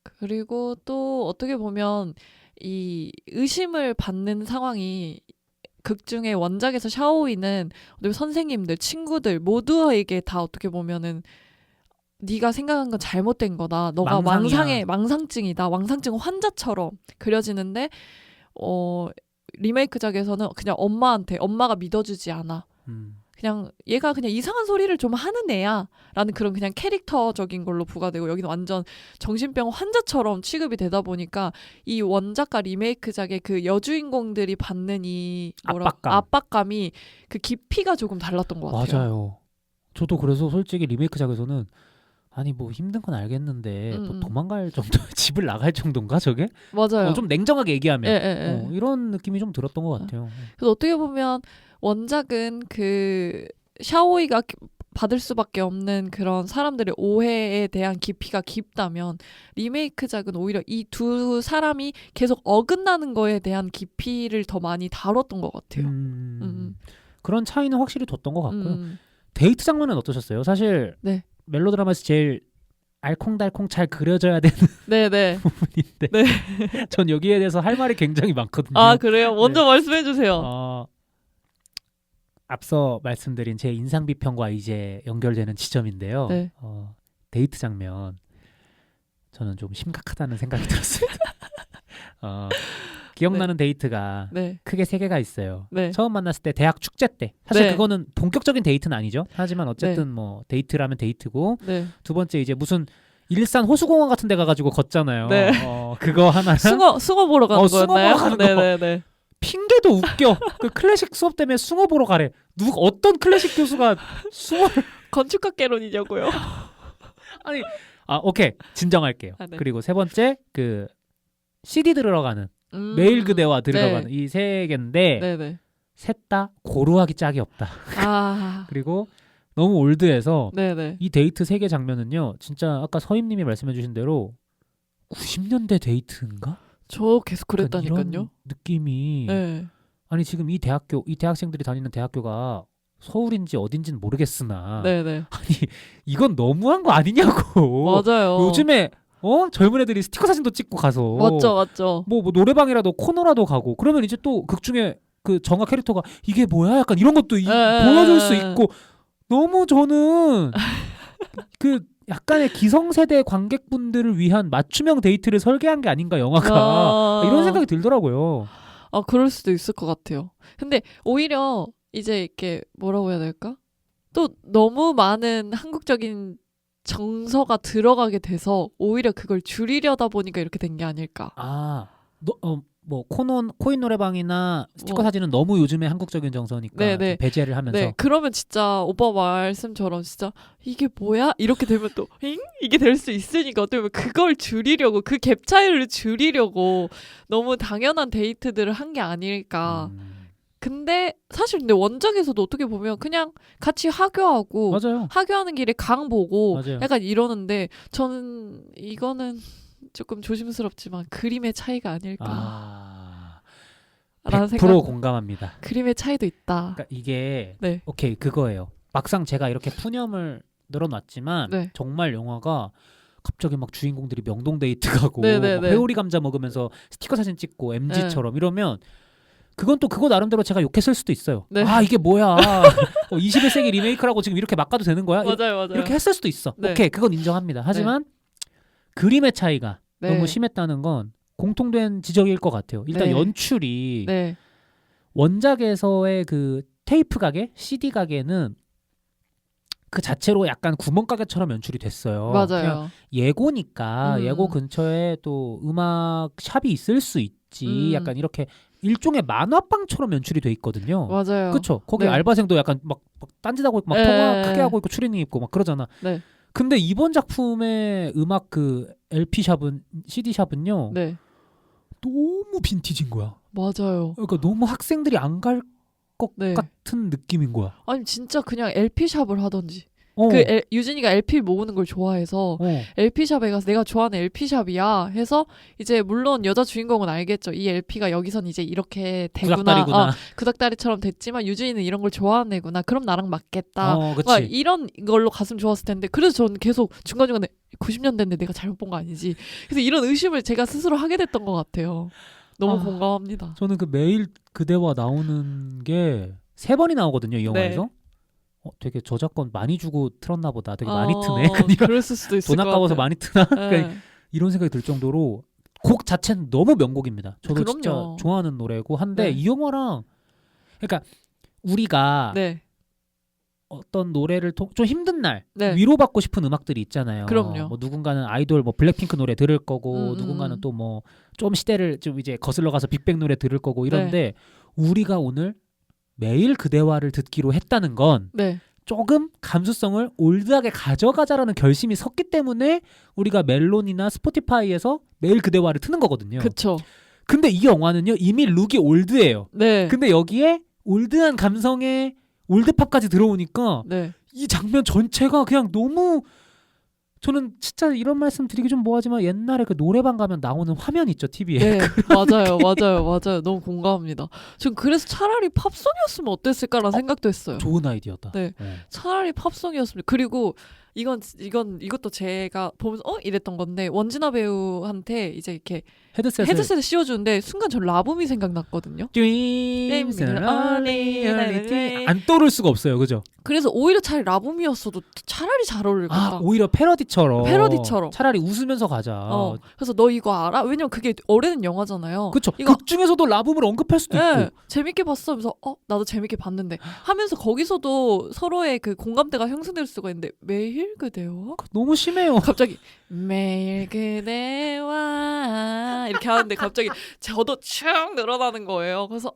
그리고 또 어떻게 보면 이 의심을 받는 상황이 극 중에 원작에서 샤오이는 선생님들, 친구들 모두에게 다 어떻게 보면은 네가 생각한 건 잘못된 거다. 너가 망상이야. 망상증이다. 망상증 환자처럼 그려지는데 리메이크작에서는 그냥 엄마가 믿어주지 않아. 그냥 얘가 그냥 이상한 소리를 좀 하는 애야 라는 그런 그냥 캐릭터적인 걸로 부과되고 여기는 완전 정신병 환자처럼 취급이 되다 보니까 이 원작과 리메이크작의 그 여주인공들이 받는 이 압박감이 그 깊이가 조금 달랐던 것 같아요. 맞아요. 저도 그래서 솔직히 리메이크작에서는 아니 뭐 힘든 건 알겠는데 뭐 도망갈 정도 집을 나갈 정도인가 저게? 맞아요. 좀 냉정하게 얘기하면 이런 느낌이 좀 들었던 것 같아요. 그래서 어떻게 보면 원작은 그 샤오이가 받을 수밖에 없는 그런 사람들의 오해에 대한 깊이가 깊다면 리메이크작은 오히려 이 두 사람이 계속 어긋나는 거에 대한 깊이를 더 많이 다뤘던 것 같아요. 그런 차이는 확실히 뒀던 것 같고요. 음. 데이트 장면은 어떠셨어요? 사실 네. 멜로드라마에서 제일 알콩달콩 잘 그려져야 되는 네네. 부분인데 네. 전 여기에 대해서 할 말이 굉장히 많거든요. 아 그래요? 먼저 네. 말씀해 주세요. 앞서 말씀드린 제 인상 비평과 이제 연결되는 지점인데요. 네. 데이트 장면 저는 좀 심각하다는 생각이 들었습니다. 기억나는 데이트가 네. 크게 세 개가 있어요. 네. 처음 만났을 때 대학 축제 때 사실 네. 그거는 본격적인 데이트는 아니죠. 하지만 어쨌든 뭐 데이트라면 데이트고 네. 두 번째 이제 무슨 일산 호수공원 같은 데 가가지고 걷잖아요. 네. 그거 하나. 숭어 보러 가는 숭어 거였나요? 보러 가는 거. 네네네. 핑계도 웃겨. 그 클래식 수업 때문에 숭어 보러 가래. 어떤 클래식 교수가 숭어를 건축학개론이냐고요? 아니 오케이 진정할게요. 아, 네. 그리고 세 번째 그 CD 들으러 가는 매일 그대와 들으러 네. 가는 이 세 개인데 네네. 셋 다 고루하기 짝이 없다. 아. 그리고 너무 올드해서 네네. 이 데이트 세 개 장면은요 진짜 아까 서임님이 말씀해주신 대로 90년대 데이트인가? 저 계속 약간 그랬다니까요. 이런 느낌이 네. 아니 지금 이 대학생들이 다니는 대학교가 서울인지 어딘지는 모르겠으나 네네. 아니 이건 너무한 거 아니냐고. 맞아요. 요즘에 젊은 애들이 스티커 사진도 찍고 가서 맞죠. 뭐 노래방이라도 코너라도 가고 그러면 이제 또 극 중에 그 정화 캐릭터가 이게 뭐야 약간 이런 것도 보여줄 수 있고 너무 저는 그 약간의 기성세대 관객분들을 위한 맞춤형 데이트를 설계한 게 아닌가 영화가 이런 생각이 들더라고요. 아 그럴 수도 있을 것 같아요. 근데 오히려 이제 이렇게 뭐라고 해야 될까? 또 너무 많은 한국적인 정서가 들어가게 돼서 오히려 그걸 줄이려다 보니까 이렇게 된 게 아닐까. 뭐 코인 노래방이나 스티커 뭐. 사진은 너무 요즘에 한국적인 정서니까 네네. 좀 배제를 하면서 네, 그러면 진짜 오빠 말씀처럼 진짜 이게 뭐야? 이렇게 되면 또 잉? 이게 될 수 있으니까 어떻게 보면 그걸 줄이려고 그 갭 차이를 줄이려고 너무 당연한 데이트들을 한 게 아닐까. 근데 사실 근데 원작에서도 어떻게 보면 그냥 같이 하교하고 맞아요. 하교하는 길에 강 보고 맞아요. 약간 이러는데 저는 이거는 조금 조심스럽지만 그림의 차이가 아닐까. 라는 100% 생각. 공감합니다. 그림의 차이도 있다. 그러니까 이게 네. 오케이 그거예요. 막상 제가 이렇게 푸념을 늘어놨지만 네. 정말 영화가 갑자기 막 주인공들이 명동 데이트 가고 네네네. 막 회오리 감자 먹으면서 스티커 사진 찍고 MG처럼 이러면 그건 또 그거 나름대로 제가 욕했을 수도 있어요. 네. 이게 뭐야 21세기 리메이크라고 지금 이렇게 막 가도 되는 거야? 맞아요. 이렇게 했을 수도 있어. 네. 오케이 그건 인정합니다. 하지만 그림의 차이가 네. 너무 심했다는 건 공통된 지적일 것 같아요. 일단 네. 연출이 네. 원작에서의 그 테이프 가게, CD 가게는 그 자체로 약간 구멍가게처럼 연출이 됐어요. 그냥 맞아요. 예고니까 예고 근처에 또 음악 샵이 있을 수 있지. 약간 이렇게 일종의 만화방처럼 연출이 돼 있거든요. 맞아요. 그렇죠. 거기 네. 알바생도 약간 막 딴짓하고 있고 막 통화 크게 하고 있고 추리닝 입고 막 그러잖아. 네. 근데 이번 작품의 음악 그 LP 샵은 CD 샵은요. 네. 너무 빈티지인 거야. 맞아요. 그러니까 너무 학생들이 안 갈 것 네. 같은 느낌인 거야. 아니 진짜 그냥 LP 샵을 하던지. 어, 유진이가 LP 모으는 걸 좋아해서 LP 샵에 가서 내가 좋아하는 LP 샵이야 해서 이제 물론 여자 주인공은 알겠죠. 이 LP가 여기선 이제 이렇게 되구나. 구닥다리구나. 구닥다리처럼 됐지만 유진이는 이런 걸 좋아하는 애구나. 그럼 나랑 맞겠다. 막 그치. 이런 걸로 갔으면 좋았을 텐데 그래서 저는 계속 중간중간에 90년대인데 내가 잘못 본 거 아니지. 그래서 이런 의심을 제가 스스로 하게 됐던 것 같아요. 너무 공감합니다. 저는 그 매일 그대와 나오는 게 3번이 나오거든요. 이 영화에서. 네. 되게 저작권 많이 주고 틀었나 보다. 되게 많이 트네. 그럴 수도 있을 돈 것 아까워서 같아요. 많이 트나? 네. 그러니까 이런 생각이 들 정도로 곡 자체는 너무 명곡입니다. 저도 그럼요. 진짜 좋아하는 노래고 한데 네. 이 영화랑 그러니까 우리가 네. 어떤 노래를 좀 힘든 날 네. 위로받고 싶은 음악들이 있잖아요. 그럼요. 뭐 누군가는 아이돌 뭐 블랙핑크 노래 들을 거고 음. 누군가는 또 뭐 좀 시대를 좀 이제 거슬러 가서 빅뱅 노래 들을 거고 이런데 네. 우리가 오늘 매일 그대와를 듣기로 했다는 건 네. 조금 감수성을 올드하게 가져가자라는 결심이 섰기 때문에 우리가 멜론이나 스포티파이에서 매일 그대와를 트는 거거든요. 그쵸. 근데 이 영화는요 이미 룩이 올드해요. 네. 근데 여기에 올드한 감성의 올드팝까지 들어오니까 네. 이 장면 전체가 그냥 너무 저는 진짜 이런 말씀 드리기 좀 뭐하지만 옛날에 그 노래방 가면 나오는 화면 있죠 TV에. 네, 맞아요. 너무 공감합니다. 전 그래서 차라리 팝송이었으면 어땠을까라는 생각도 했어요. 좋은 아이디어다. 네. 차라리 팝송이었습니다. 그리고 이것도 제가 보면서 이랬던 건데 원진아 배우한테 이제 이렇게 헤드셋을 씌워주는데 순간 전 라붐이 생각났거든요. Dreams are only reality. 안 떠오를 수가 없어요, 그죠? 그래서 오히려 차라리 라붐이었어도 차라리 잘 어울릴 것 같다. 오히려 패러디처럼. 차라리 웃으면서 가자. 그래서 너 이거 알아? 왜냐면 그게 오래된 영화잖아요. 그렇죠. 극 중에서도 라붐을 언급할 수도 네, 있고. 재밌게 봤어 하면서 나도 재밌게 봤는데 하면서 거기서도 서로의 그 공감대가 형성될 수가 있는데 매일 그대와 너무 심해요. 갑자기 매일 그대와 이렇게 하는데 갑자기 저도 축 늘어나는 거예요. 그래서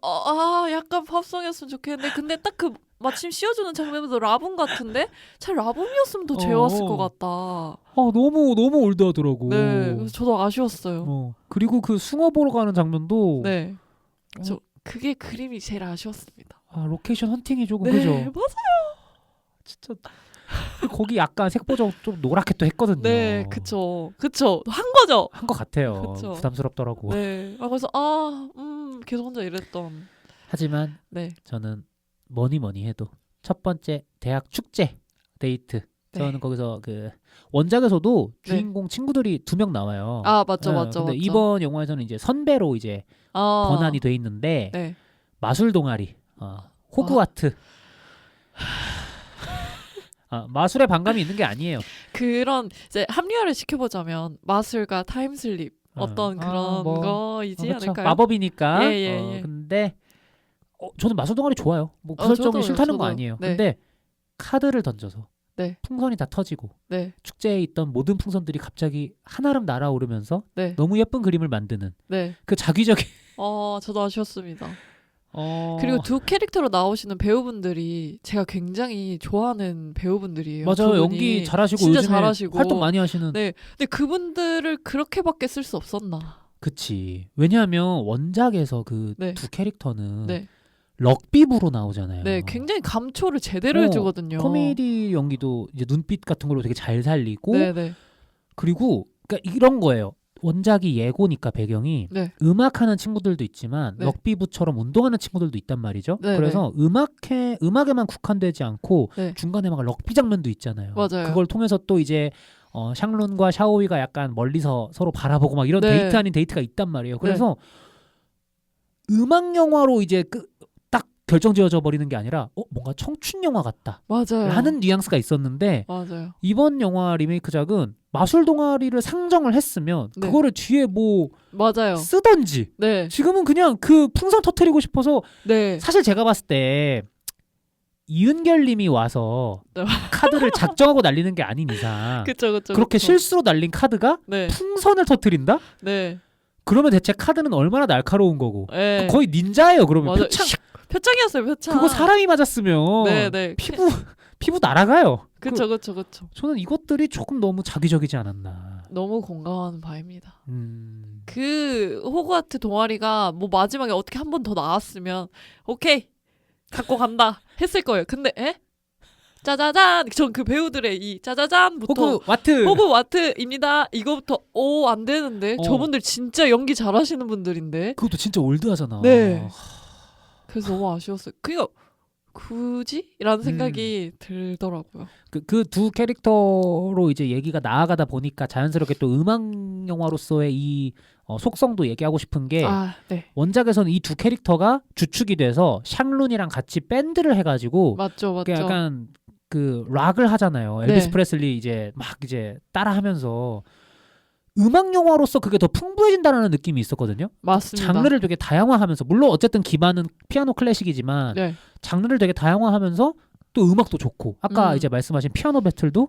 약간 팝송이었으면 좋겠는데 근데 딱 그 마침 씌워주는 장면도 라붐 같은데 잘 라붐이었으면 더 재웠을 것 같다. 너무 올드하더라고. 네, 그래서 저도 아쉬웠어요. 그리고 그 숭어 보러 가는 장면도. 네, 그게 그림이 제일 아쉬웠습니다. 로케이션 헌팅이 조금 네, 그죠? 맞아요. 진짜 거기 약간 색보정 좀 노랗게 또 했거든요. 네, 그쵸. 한 거죠. 한 것 같아요. 그쵸. 부담스럽더라고. 네, 그래서 계속 혼자 이랬던. 하지만 네, 저는 뭐니 해도 첫 번째 대학 축제 데이트. 저는 네. 거기서 그 원작에서도 주인공 친구들이 2명 나와요. 맞죠. 근데 이번 영화에서는 이제 선배로 이제 번안이 돼 있는데 네. 마술 동아리, 호그와트. 마술에 반감이 있는 게 아니에요. 그런 이제 합리화를 시켜보자면 마술과 타임슬립 어떤 그런 거이지 그렇죠. 않을까요? 마법이니까. 예. 근데 저는 마술 동아리 좋아요. 뭐 그 설정이 싫다는 거 아니에요. 네. 근데 카드를 던져서 네. 풍선이 다 터지고 네. 축제에 있던 모든 풍선들이 갑자기 한아름 날아오르면서 네. 너무 예쁜 그림을 만드는 네. 그 자기적인. 저도 아쉬웠습니다. 그리고 두 캐릭터로 나오시는 배우분들이 제가 굉장히 좋아하는 배우분들이에요. 맞아요. 연기 잘하시고 진짜 요즘에 잘하시고 활동 많이 하시는. 네. 근데 그분들을 그렇게밖에 쓸 수 없었나. 그치. 왜냐하면 원작에서 그 두 네. 캐릭터는 네. 럭비부로 나오잖아요. 네, 굉장히 감초를 제대로 해주거든요. 코미디 연기도 이제 눈빛 같은 걸로 되게 잘 살리고. 네. 그리고 그러니까 이런 거예요. 원작이 예고니까 배경이 네. 음악하는 친구들도 있지만 네. 럭비부처럼 운동하는 친구들도 있단 말이죠. 네, 그래서 음악에만 국한되지 않고 네. 중간에 막 럭비 장면도 있잖아요. 맞아요. 그걸 통해서 또 이제 샹룬과 샤오위가 약간 멀리서 서로 바라보고 막 이런 네. 데이트 아닌 데이트가 있단 말이에요. 그래서 음악 영화로 이제 딱 결정지어져 버리는 게 아니라 뭔가 청춘 영화 같다 맞아요. 라는 뉘앙스가 있었는데 맞아요. 이번 영화 리메이크작은 마술 동아리를 상정을 했으면 네. 그거를 뒤에 뭐 맞아요. 쓰던지. 네. 지금은 그냥 그 풍선 터트리고 싶어서. 네. 사실 제가 봤을 때 이은결님이 와서 네. 카드를 작정하고 날리는 게 아닌 이상 그쵸. 그렇게 실수로 날린 카드가 네. 풍선을 터트린다? 네. 그러면 대체 카드는 얼마나 날카로운 거고. 네. 거의 닌자예요. 그러면 맞아요. 표창. 표창이었어요. 표창. 그거 사람이 맞았으면 네. 피부 날아가요. 그쵸. 저는 이것들이 조금 너무 자기적이지 않았나. 너무 공감하는 바입니다. 음. 그 호그와트 동아리가 뭐 마지막에 어떻게 한 번 더 나왔으면 오케이 갖고 간다 했을 거예요. 근데 짜자잔 전 그 배우들의 이 짜자잔부터 호그와트입니다. 이거부터 안 되는데 저분들 진짜 연기 잘하시는 분들인데 그것도 진짜 올드하잖아. 네. 그래서 너무 아쉬웠어요. 그니까 굳이? 라는 생각이 들더라고요. 그 두 캐릭터로 이제 얘기가 나아가다 보니까 자연스럽게 또 음악 영화로서의 이 속성도 얘기하고 싶은 게 네. 원작에서는 이 두 캐릭터가 주축이 돼서 샹룬이랑 같이 밴드를 해가지고 맞죠. 약간 그 락을 하잖아요. 엘비스 프레슬리 이제 막 이제 따라하면서 음악 영화로서 그게 더 풍부해진다는 느낌이 있었거든요. 맞습니다. 장르를 되게 다양화하면서 물론 어쨌든 기반은 피아노 클래식이지만 장르를 되게 다양화하면서 또 음악도 좋고 아까 이제 말씀하신 피아노 배틀도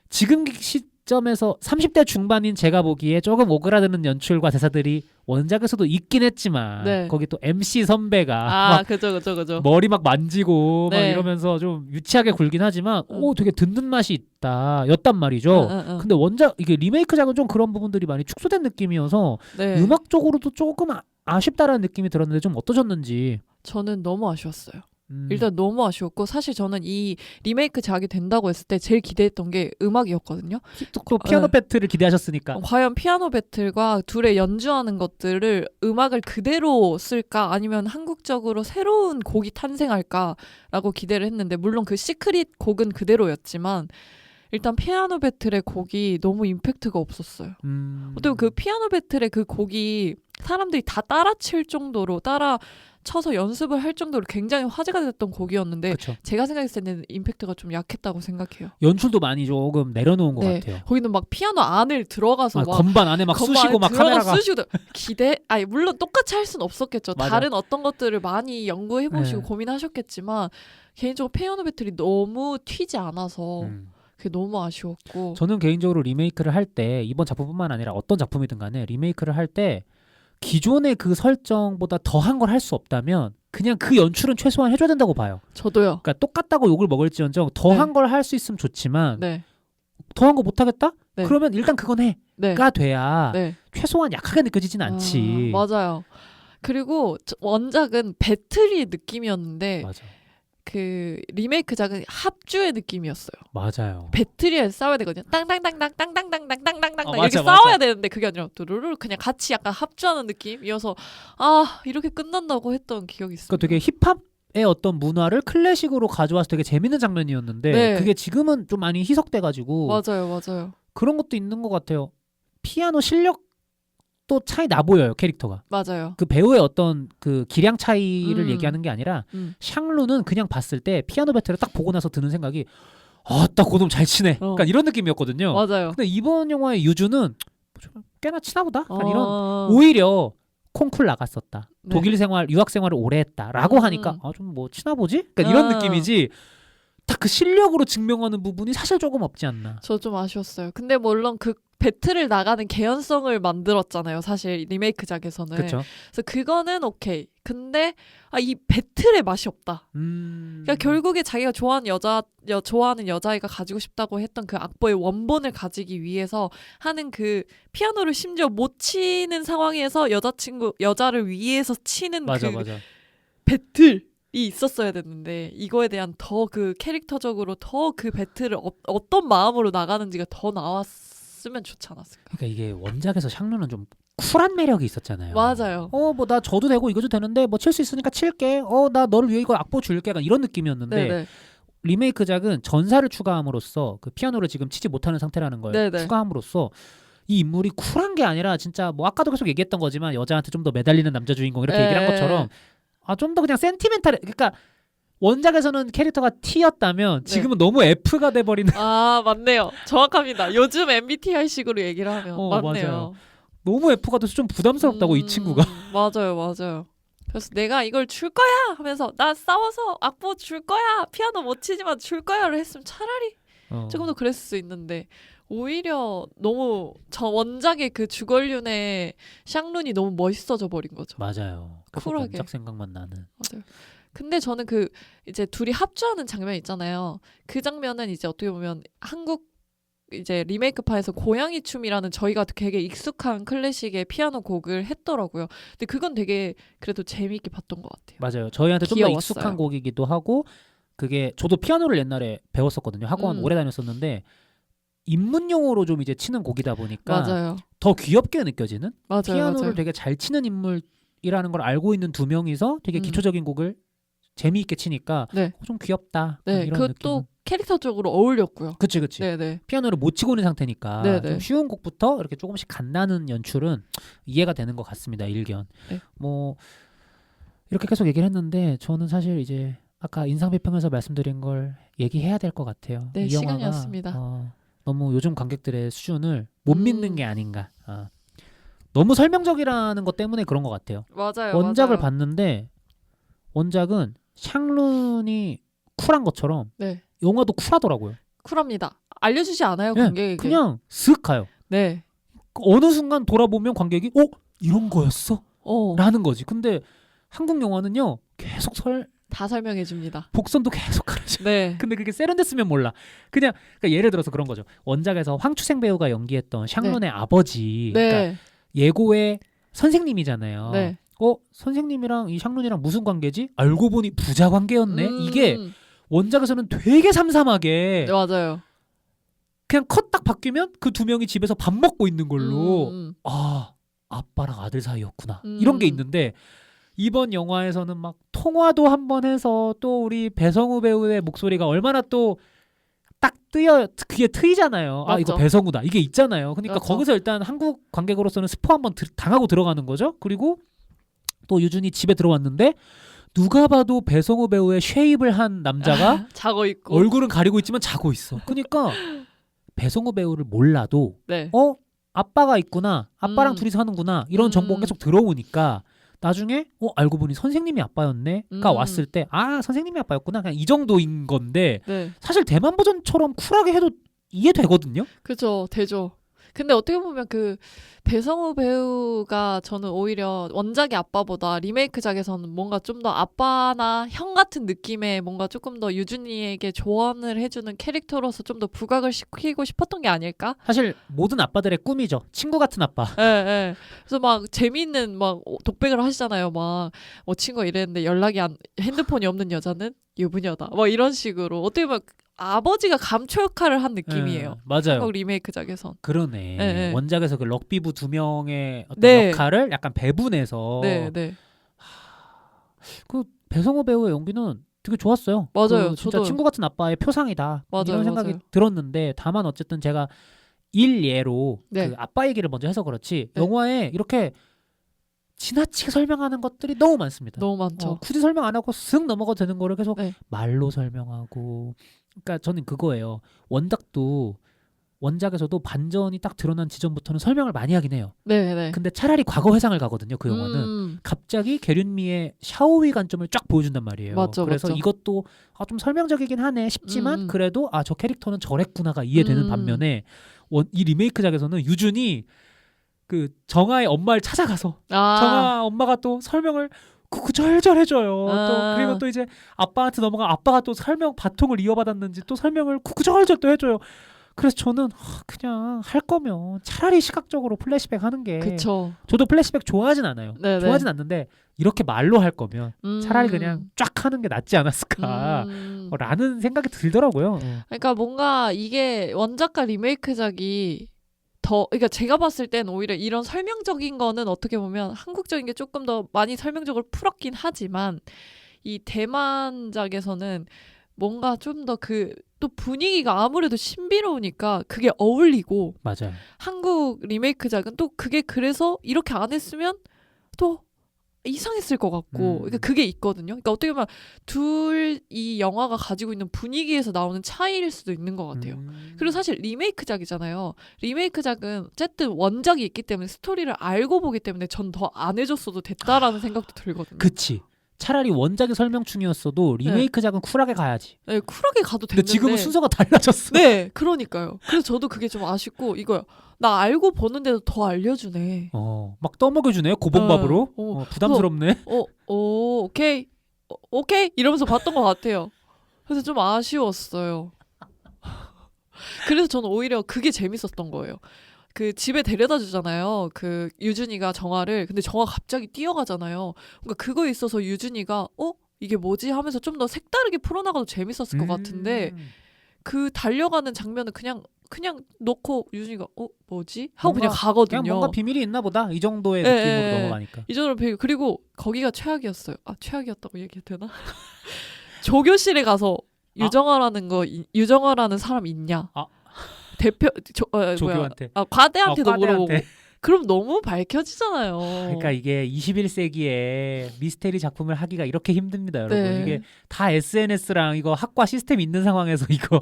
지금 시점에서 30대 중반인 제가 보기에 조금 오그라드는 연출과 대사들이 원작에서도 있긴 했지만 거기 또 MC 선배가 막 그죠. 머리 막 만지고 막 이러면서 좀 유치하게 굴긴 하지만 되게 듣는 맛이 있다 였단 말이죠. 근데 원작 이게 리메이크작은 좀 그런 부분들이 많이 축소된 느낌이어서 음악적으로도 조금 아쉽다라는 느낌이 들었는데 좀 어떠셨는지. 저는 너무 아쉬웠어요. 일단 너무 아쉬웠고 사실 저는 이 리메이크작이 된다고 했을 때 제일 기대했던 게 음악이었거든요. 또 피아노 배틀을 기대하셨으니까. 과연 피아노 배틀과 둘의 연주하는 것들을 음악을 그대로 쓸까 아니면 한국적으로 새로운 곡이 탄생할까라고 기대를 했는데 물론 그 시크릿 곡은 그대로였지만 일단 피아노 배틀의 곡이 너무 임팩트가 없었어요. 어떻게 그 피아노 배틀의 그 곡이 사람들이 다 따라칠 정도로 따라 쳐서 연습을 할 정도로 굉장히 화제가 됐던 곡이었는데 그쵸. 제가 생각했을 때는 임팩트가 좀 약했다고 생각해요. 연출도 많이 조금 내려놓은 것 네. 같아요. 거기는 막 피아노 안을 들어가서 막 건반 안에 막 건반 쑤시고 막 들어가 카메라가 쑤시고 아니 물론 똑같이 할 수는 없었겠죠. 맞아. 다른 어떤 것들을 많이 연구해 보시고 네. 고민하셨겠지만 개인적으로 피아노 배틀이 너무 튀지 않아서 그게 너무 아쉬웠고 저는 개인적으로 리메이크를 할 때 이번 작품뿐만 아니라 어떤 작품이든 간에 리메이크를 할 때 기존의 그 설정보다 더한 걸 할 수 없다면 그냥 그 연출은 최소한 해줘야 된다고 봐요. 저도요. 그러니까 똑같다고 욕을 먹을지언정 더한 네. 걸 할 수 있으면 좋지만 네. 더한 거 못하겠다? 네. 그러면 일단 그건 해가 네. 돼야 네. 최소한 약하게 느껴지진 않지. 맞아요. 그리고 원작은 배틀의 느낌이었는데 맞아. 그 리메이크작은 합주의 느낌이었어요. 맞아요. 배틀에 싸워야 되거든요. 땅땅땅땅땅땅땅땅땅땅땅 맞아, 이렇게 맞아. 싸워야 되는데 그게 아니라 두루루 그냥 같이 약간 합주하는 느낌이어서 이렇게 끝난다고 했던 기억이 있습니다. 그러니까 되게 힙합의 어떤 문화를 클래식으로 가져와서 되게 재밌는 장면이었는데 네. 그게 지금은 좀 많이 희석돼가지고 맞아요. 그런 것도 있는 것 같아요. 피아노 실력도 차이 나 보여요, 캐릭터가. 맞아요. 그 배우의 어떤 그 기량 차이를 음. 얘기하는 게 아니라 음. 샹루는 그냥 봤을 때 피아노 배틀을 딱 보고 나서 드는 생각이 딱 고놈 잘 치네. 약간 이런 느낌이었거든요. 맞아요. 근데 이번 영화의 유주는 좀 꽤나 치나 보다. 약간 이런 오 오히려 콩쿨 나갔었다. 네. 독일 생활, 유학 생활을 오래 했다라고 하니까 좀 뭐 치나 보지? 그러니까 이런 느낌이지. 딱 그 실력으로 증명하는 부분이 사실 조금 없지 않나. 저 좀 아쉬웠어요. 근데 물론 그 배틀을 나가는 개연성을 만들었잖아요. 사실 리메이크작에서는. 그렇죠. 그래서 그거는 오케이. 근데 이 배틀의 맛이 없다. 그러니까 결국에 자기가 좋아하는 여자아이가 가지고 싶다고 했던 그 악보의 원본을 가지기 위해서 하는 그 피아노를 심지어 못 치는 상황에서 여자를 위해서 치는 맞아. 배틀이 있었어야 됐는데 이거에 대한 더 그 캐릭터적으로 더 그 배틀을 어떤 마음으로 나가는지가 더 나왔으면 좋지 않았을까. 그러니까 이게 원작에서 샹루는 좀 쿨한 매력이 있었잖아요. 맞아요. 뭐 나 져도 되고 이거도 되는데 뭐 칠 수 있으니까 칠게. 나 너를 위해 이거 악보 줄게. 약간 이런 느낌이었는데 네네. 리메이크작은 전사를 추가함으로써 그 피아노를 지금 치지 못하는 상태라는 걸 네네. 추가함으로써 이 인물이 쿨한 게 아니라 진짜 뭐 아까도 계속 얘기했던 거지만 여자한테 좀 더 매달리는 남자 주인공 이렇게 얘기를 한 것처럼 좀 더 그냥 센티멘탈해. 그러니까 원작에서는 캐릭터가 T였다면 지금은 너무 F가 돼버리는. 맞네요. 정확합니다. 요즘 MBTI식으로 얘기를 하면 맞네요. 맞아요. 너무 F가 돼서 좀 부담스럽다고 이 친구가. 맞아요. 그래서 내가 이걸 줄 거야 하면서 나 싸워서 악보 줄 거야 피아노 못 치지만 줄 거야를 했으면 차라리 조금 더 그랬을 수 있는데 오히려 너무 저 원작의 그 주걸륜의 샹룬이 너무 멋있어져 버린 거죠. 맞아요. 계속 쿨하게. 원작 생각만 나는. 맞아요. 근데 저는 그 이제 둘이 합주하는 장면 있잖아요. 그 장면은 이제 어떻게 보면 한국 이제 리메이크판에서 고양이 춤이라는 저희가 되게 익숙한 클래식의 피아노 곡을 했더라고요. 근데 그건 되게 그래도 재미있게 봤던 것 같아요. 맞아요. 저희한테 좀 더 귀여웠어요. 익숙한 곡이기도 하고 그게 저도 피아노를 옛날에 배웠었거든요. 학원 오래 다녔었는데 입문용으로 좀 이제 치는 곡이다 보니까 맞아요. 더 귀엽게 느껴지는 피아노를 맞아요. 되게 잘 치는 인물이라는 걸 알고 있는 두 명이서 되게 기초적인 곡을 재미있게 치니까 네. 좀 귀엽다. 네, 이런 그것도 느낌은. 캐릭터적으로 어울렸고요. 그치. 네네. 피아노를 못 치고 있는 상태니까 네네. 좀 쉬운 곡부터 이렇게 조금씩 간다는 연출은 이해가 되는 것 같습니다. 일견. 네. 뭐 이렇게 계속 얘기를 했는데 저는 사실 이제 아까 인상비평에서 말씀드린 걸 얘기해야 될 것 같아요. 네, 이 시간이었습니다. 영화가 너무 요즘 관객들의 수준을 못 믿는 게 아닌가. 너무 설명적이라는 것 때문에 그런 것 같아요. 맞아요. 원작을 맞아요. 봤는데 원작은 샹룬이 쿨한 것처럼 네. 영화도 쿨하더라고요. 쿨합니다. 알려주지 않아요, 네, 관객에게. 그냥 슥 가요. 네. 어느 순간 돌아보면 관객이 이런 거였어? 라는 거지. 근데 한국 영화는요 계속 다 설명해 줍니다. 복선도 계속 가르쳐. 네. 근데 그게 세련됐으면 몰라. 그러니까 예를 들어서 그런 거죠. 원작에서 황추생 배우가 연기했던 샹룬의 아버지. 네. 그러니까 예고의 선생님이잖아요. 네. 선생님이랑 이 샹룬이랑 무슨 관계지? 알고 보니 부자 관계였네. 이게 원작에서는 되게 삼삼하게 네, 맞아요. 그냥 컷 딱 바뀌면 그 두 명이 집에서 밥 먹고 있는 걸로 아빠랑 아들 사이였구나 이런 게 있는데 이번 영화에서는 막 통화도 한번 해서 또 우리 배성우 배우의 목소리가 얼마나 또 딱 뜨여 그게 트이잖아요. 아 이거 맞죠. 배성우다 이게 있잖아요. 그러니까 그렇죠. 거기서 일단 한국 관객으로서는 스포 한번 당하고 들어가는 거죠. 그리고 또 유준이 집에 들어왔는데 누가 봐도 배성우 배우의 쉐입을 한 남자가 자고 있고. 얼굴은 가리고 있지만 자고 있어. 그러니까 배성우 배우를 몰라도 네. 아빠가 있구나. 아빠랑 음. 둘이서 하는구나. 이런 정보가 계속 들어오니까 나중에 알고 보니 선생님이 아빠였네가 왔을 때 선생님이 아빠였구나. 그냥 이 정도인 건데 네. 사실 대만 버전처럼 쿨하게 해도 이해되거든요. 그죠, 되죠. 근데 어떻게 보면 그 배성우 배우가 저는 오히려 원작의 아빠보다 리메이크작에서는 뭔가 좀 더 아빠나 형 같은 느낌의 뭔가 조금 더 유준이에게 조언을 해주는 캐릭터로서 좀 더 부각을 시키고 싶었던 게 아닐까? 사실 모든 아빠들의 꿈이죠. 친구 같은 아빠. 예, 예. 그래서 막 재미있는 막 독백을 하시잖아요. 막 친구가 이랬는데 핸드폰이 없는 여자는 유부녀다. 뭐 이런 식으로 어떻게 보면 아버지가 감초 역할을 한 느낌이에요. 맞아요. 한국 리메이크작에선. 그러네. 네. 원작에서 그 럭비부 두 명의 어떤 네. 역할을 약간 배분해서 네, 네. 그 배성우 배우의 연기는 되게 좋았어요. 맞아요. 그 진짜 저도. 친구 같은 아빠의 표상이다. 맞아요, 이런 생각이 맞아요. 들었는데 다만 어쨌든 제가 일예로 네. 그 아빠 얘기를 먼저 해서 그렇지 네. 영화에 이렇게 지나치게 설명하는 것들이 너무 많습니다. 너무 많죠. 굳이 설명 안 하고 슥 넘어가도 되는 거를 계속 네. 말로 설명하고 그러니까 저는 그거예요. 원작에서도 반전이 딱 드러난 지점부터는 설명을 많이 하긴 해요. 네, 네. 근데 차라리 과거 회상을 가거든요. 그 영화는 갑자기 계륜미의 샤오위 관점을 쫙 보여준단 말이에요. 맞죠, 그래서 맞죠. 이것도 좀 설명적이긴 하네 싶지만 그래도 저 캐릭터는 저랬구나가 이해되는 반면에 이 리메이크작에서는 유준이 그 정아의 엄마를 찾아가서 정아 엄마가 또 설명을 구구절절 해줘요. 또 그리고 또 이제 아빠한테 넘어가 아빠가 또 설명 바통을 이어받았는지 또 설명을 구구절절 또 해줘요. 그래서 저는 그냥 할 거면 차라리 시각적으로 플래시백 하는 게 그쵸. 저도 플래시백 좋아하진 않아요. 네네. 좋아하진 않는데 이렇게 말로 할 거면 차라리 그냥 쫙 하는 게 낫지 않았을까 라는 생각이 들더라고요. 그러니까 뭔가 이게 원작과 리메이크작이 그러니까 제가 봤을 땐 오히려 이런 설명적인 거는 어떻게 보면 한국적인 게 조금 더 많이 설명적으로 풀었긴 하지만 이 대만작에서는 뭔가 좀 더 또 분위기가 아무래도 신비로우니까 그게 어울리고 맞아요. 한국 리메이크작은 또 그게 그래서 이렇게 안 했으면 또 이상했을 것 같고 그러니까 그게 있거든요. 그러니까 어떻게 보면 이 영화가 가지고 있는 분위기에서 나오는 차이일 수도 있는 것 같아요. 그리고 사실 리메이크작이잖아요. 리메이크작은 어쨌든 원작이 있기 때문에 스토리를 알고 보기 때문에 전 더 안 해줬어도 됐다라는 생각도 들거든요. 그치. 차라리 원작이 설명충이었어도 리메이크작은 쿨하게 가야지. 네, 쿨하게 가도 근데 되는데 지금은 순서가 달라졌어. 네, 그러니까요. 그래서 저도 그게 좀 아쉽고 이거요. 나 알고 보는데도 더 알려주네. 막 떠먹여주네 고봉밥으로. 부담스럽네. 오케이, 오케이 이러면서 봤던 것 같아요. 그래서 좀 아쉬웠어요. 그래서 저는 오히려 그게 재밌었던 거예요. 그 집에 데려다 주잖아요. 그 유준이가 정아를. 근데 정아 갑자기 뛰어가잖아요. 그러니까 그거에 있어서 유준이가 이게 뭐지 하면서 좀 더 색다르게 풀어나가도 재밌었을 것 같은데 그 달려가는 장면은 그냥 놓고 유준이가 뭐지? 하고 그냥 가거든요. 그냥 뭔가 비밀이 있나 보다. 이 정도의 네, 느낌으로 네. 넘어가니까. 이 정도로 그리고 거기가 최악이었어요. 최악이었다고 얘기해도 되나? 조교실에 가서 유정아라는 사람 있냐? 대표 조교한테. 과대한테도 과대한테. 물어보고. 그럼 너무 밝혀지잖아요. 그러니까 이게 21세기에 미스테리 작품을 하기가 이렇게 힘듭니다, 여러분. 네. 이게 다 SNS랑 이거 학과 시스템 있는 상황에서 이거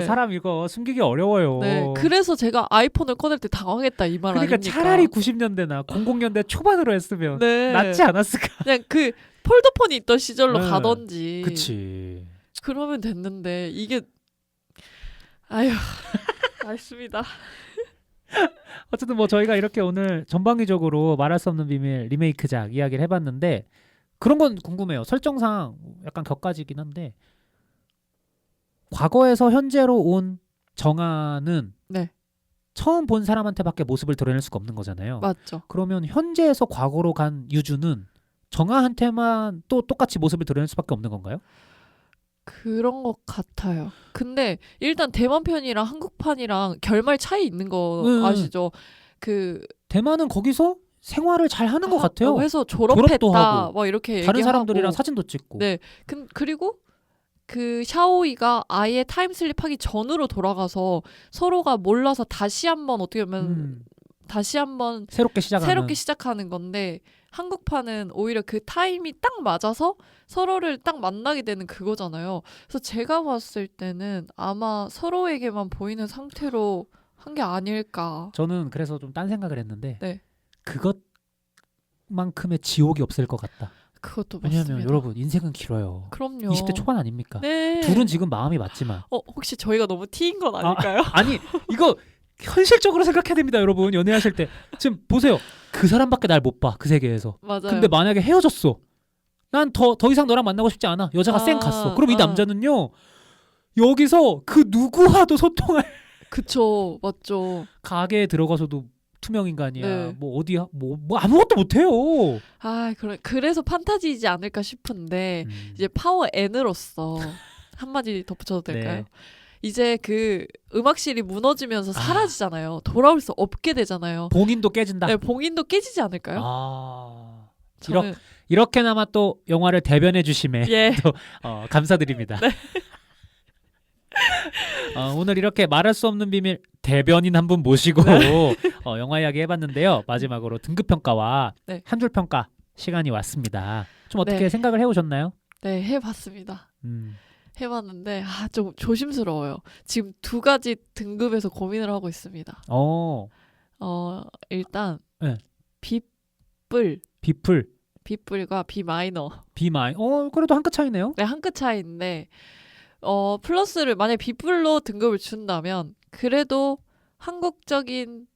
사람 이거 숨기기 어려워요. 네. 그래서 제가 아이폰을 꺼낼 때 당황했다 이 말 그러니까 아닙니까? 차라리 90년대나 00년대 초반으로 했으면 낫지 않았을까? 그냥 그 폴더폰이 있던 시절로 네. 가던지. 그치. 그러면 됐는데 이게 알겠습니다. 어쨌든 뭐 저희가 이렇게 오늘 전방위적으로 말할 수 없는 비밀 리메이크작 이야기를 해봤는데 그런 건 궁금해요. 설정상 약간 격가지긴 한데 과거에서 현재로 온 정아는 네. 처음 본 사람한테밖에 모습을 드러낼 수가 없는 거잖아요. 맞죠. 그러면 현재에서 과거로 간 유주는 정아한테만 또 똑같이 모습을 드러낼 수밖에 없는 건가요? 그런 것 같아요. 근데 일단 대만 편이랑 한국판이랑 결말 차이 있는 거 아시죠? 그 대만은 거기서 생활을 잘 하는 것 같아요. 해서 졸업도 졸업했다. 하고, 뭐 이렇게 다른 얘기하고. 사람들이랑 사진도 찍고. 네. 그리고 그 샤오이가 아예 타임슬립하기 전으로 돌아가서 서로가 몰라서 다시 한번 어떻게 보면 다시 한번 새롭게 시작하는 건데 한국판은 오히려 그 타임이 딱 맞아서 서로를 딱 만나게 되는 그거잖아요. 그래서 제가 봤을 때는 아마 서로에게만 보이는 상태로 한 게 아닐까. 저는 그래서 좀 딴 생각을 했는데 네. 그것만큼의 지옥이 없을 것 같다. 그것도 왜냐하면 맞습니다. 여러분 인생은 길어요. 그럼요. 20대 초반 아닙니까? 네. 둘은 지금 마음이 맞지만 혹시 저희가 너무 티인 건 아닐까요? 아니 이거 현실적으로 생각해야 됩니다, 여러분. 연애하실 때 지금 보세요. 그 사람밖에 날 못 봐, 그 세계에서. 맞아요. 근데 만약에 헤어졌어. 난 더 이상 너랑 만나고 싶지 않아. 여자가 쌩 갔어. 그럼 이 남자는요. 여기서 그 누구와도 소통할 그쵸. 맞죠. 가게에 들어가서도 투명 인간이야. 네. 뭐 어디야? 뭐 아무것도 못 해요. 그래서 판타지이지 않을까 싶은데 이제 파워 N으로서 한마디 덧붙여도 될까요? 네. 이제 그 음악실이 무너지면서 사라지잖아요. 돌아올 수 없게 되잖아요. 봉인도 깨진다. 네, 봉인도 깨지지 않을까요? 저는 이렇게나마 또 영화를 대변해 주심에 예. 또 감사드립니다. 네. 오늘 이렇게 말할 수 없는 비밀 대변인 한 분 모시고 영화 이야기 해봤는데요. 마지막으로 등급평가와 네. 한 줄 평가 시간이 왔습니다. 좀 어떻게 네. 생각을 해오셨나요? 네, 해봤습니다. 음. 해봤는데 좀 조심스러워요. 지금 두 가지 등급에서 고민을 하고 있습니다. 일단 네. B뿔과 B 마이너. 그래도 한 끗 차이네요. 네, 한 끗 차이인데 플러스를 만약에 B뿔로 등급을 준다면 그래도 한국적인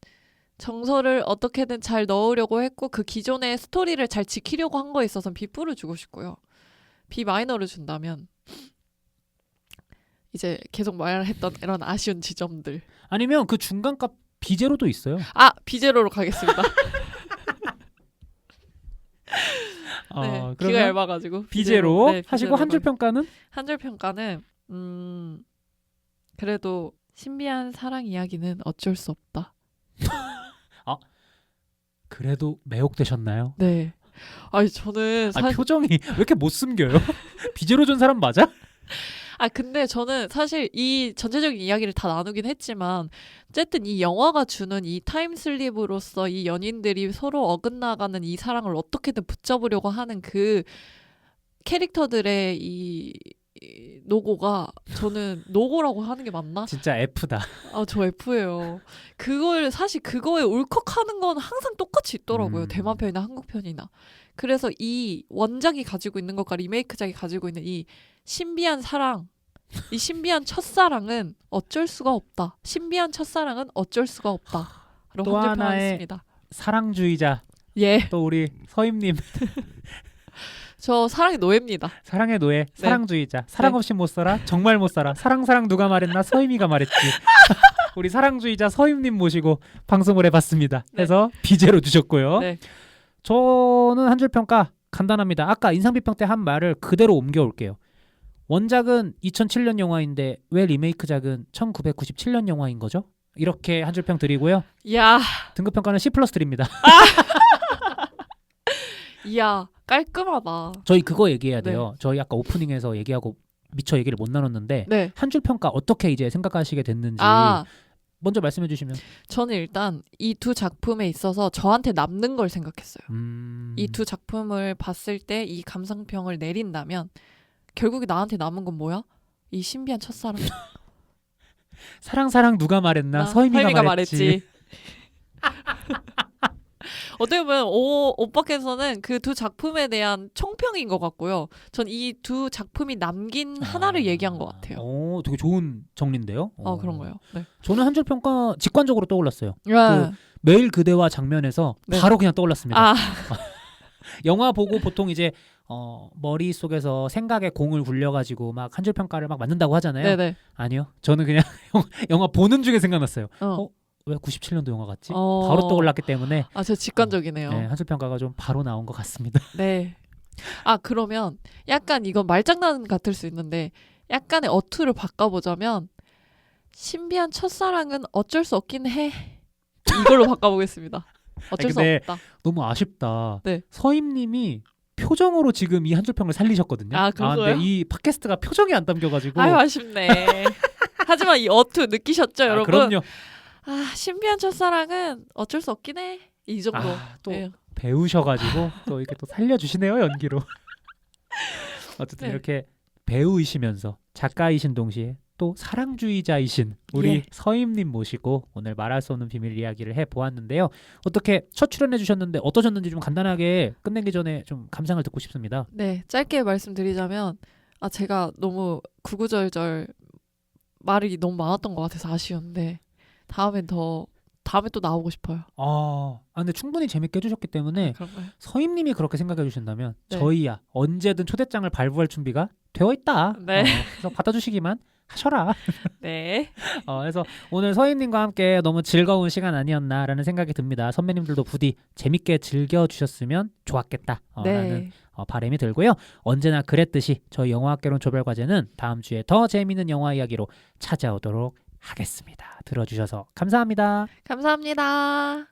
정서를 어떻게든 잘 넣으려고 했고 그 기존의 스토리를 잘 지키려고 한 거에 있어서는 B뿔을 주고 싶고요. B 마이너를 준다면 이제 계속 말했던 이런 아쉬운 지점들. 아니면 그 중간값 B제로도 있어요. B제로로 가겠습니다. 네, 귀가 얇아가지고 B제로 네, 하시고 한 줄 평가는? 한 줄 평가는 그래도 신비한 사랑 이야기는 어쩔 수 없다. 그래도 매혹되셨나요? 네. 저는 표정이 왜 이렇게 못 숨겨요? B제로 준 사람 맞아? 근데 저는 사실 이 전체적인 이야기를 다 나누긴 했지만 어쨌든 이 영화가 주는 이 타임슬립으로서 이 연인들이 서로 어긋나가는 이 사랑을 어떻게든 붙잡으려고 하는 그 캐릭터들의 이 노고가 저는 노고라고 하는 게 맞나? 진짜 F다. 저 F예요. 그거에 울컥하는 건 항상 똑같이 있더라고요. 대만 편이나 한국 편이나. 그래서 이 원작이 가지고 있는 것과 리메이크작이 가지고 있는 이 신비한 사랑, 이 신비한 첫사랑은 어쩔 수가 없다. 신비한 첫사랑은 어쩔 수가 없다. 또 하나의 사랑주의자. 예. 또 우리 서임님. 저 사랑의 노예입니다. 사랑의 노예, 사랑주의자. 사랑 없이 못 살아? 정말 못 살아. 사랑 누가 말했나? 서임이가 말했지. 우리 사랑주의자 서임님 모시고 방송을 해봤습니다. 해서 B제로 주셨고요. 네. 저는 한 줄 평가 간단합니다. 아까 인상비평 때 한 말을 그대로 옮겨올게요. 원작은 2007년 영화인데 왜 리메이크작은 1997년 영화인 거죠? 이렇게 한 줄 평 드리고요. 이야. 등급평가는 C+ 드립니다. 이야, 깔끔하다. 저희 그거 얘기해야 돼요. 저희 아까 오프닝에서 얘기하고 미처 얘기를 못 나눴는데 한 줄 평가 어떻게 이제 생각하시게 됐는지 먼저 말씀해 주시면. 저는 일단 이 두 작품에 있어서 저한테 남는 걸 생각했어요. 이 두 작품을 봤을 때 이 감상평을 내린다면 결국에 나한테 남은 건 뭐야? 이 신비한 첫사랑. 사랑 누가 말했나? 서임이가 말했지. 어떻게 보면 오빠께서는 그 두 작품에 대한 총평인 것 같고요. 전 이 두 작품이 남긴 하나를 얘기한 것 같아요. 되게 좋은 정리인데요. 그런 거요. 네. 저는 한 줄 평가 직관적으로 떠올랐어요. 그 매일 그대와 장면에서 바로 그냥 떠올랐습니다. 영화 보고 보통 이제 머릿속에서 생각의 공을 굴려가지고 막 한 줄 평가를 막 만든다고 하잖아요. 네네. 아니요. 저는 그냥 영화 보는 중에 생각났어요. 왜 97년도 영화 같지? 어. 바로 떠올랐기 때문에 아, 진짜 직관적이네요. 네, 한술 평가가 좀 바로 나온 것 같습니다. 네. 아, 그러면 약간 이건 말장난 같을 수 있는데 약간의 어투를 바꿔보자면 신비한 첫사랑은 어쩔 수 없긴 해. 이걸로 바꿔보겠습니다. 어쩔 수 근데 없다. 너무 아쉽다. 네. 서임님이 표정으로 지금 이 한줄 평을 살리셨거든요. 아, 그거요? 근데 이 팟캐스트가 표정이 안 담겨가지고. 아유, 아쉽네. 하지만 이 어투 느끼셨죠, 여러분? 그럼요. 아, 신비한 첫사랑은 어쩔 수 없긴 해. 이 정도. 또 네. 배우셔가지고 또 이렇게 또 살려주시네요, 연기로. 어쨌든 네. 이렇게 배우이시면서 작가이신 동시에 또 사랑주의자이신 우리 예. 서임님 모시고 오늘 말할 수 없는 비밀 이야기를 해보았는데요. 어떻게 첫 출연해 주셨는데 어떠셨는지 좀 간단하게 끝내기 전에 좀 감상을 듣고 싶습니다. 네, 짧게 말씀드리자면 아, 제가 너무 구구절절 말이 너무 많았던 것 같아서 아쉬운데 다음에 또 나오고 싶어요. 근데 충분히 재밌게 해주셨기 때문에 그런가요? 서임님이 그렇게 생각해 주신다면 네. 저희야 언제든 초대장을 발부할 준비가 되어 있다. 네. 그래서 받아주시기만 하셔라. 네. 그래서 오늘 서임님과 함께 너무 즐거운 시간 아니었나라는 생각이 듭니다. 선배님들도 부디 재밌게 즐겨주셨으면 좋았겠다 라는 네. 바람이 들고요. 언제나 그랬듯이 저희 영화학개론 조별과제는 다음 주에 더 재미있는 영화 이야기로 찾아오도록 하겠습니다. 들어주셔서 감사합니다. 감사합니다.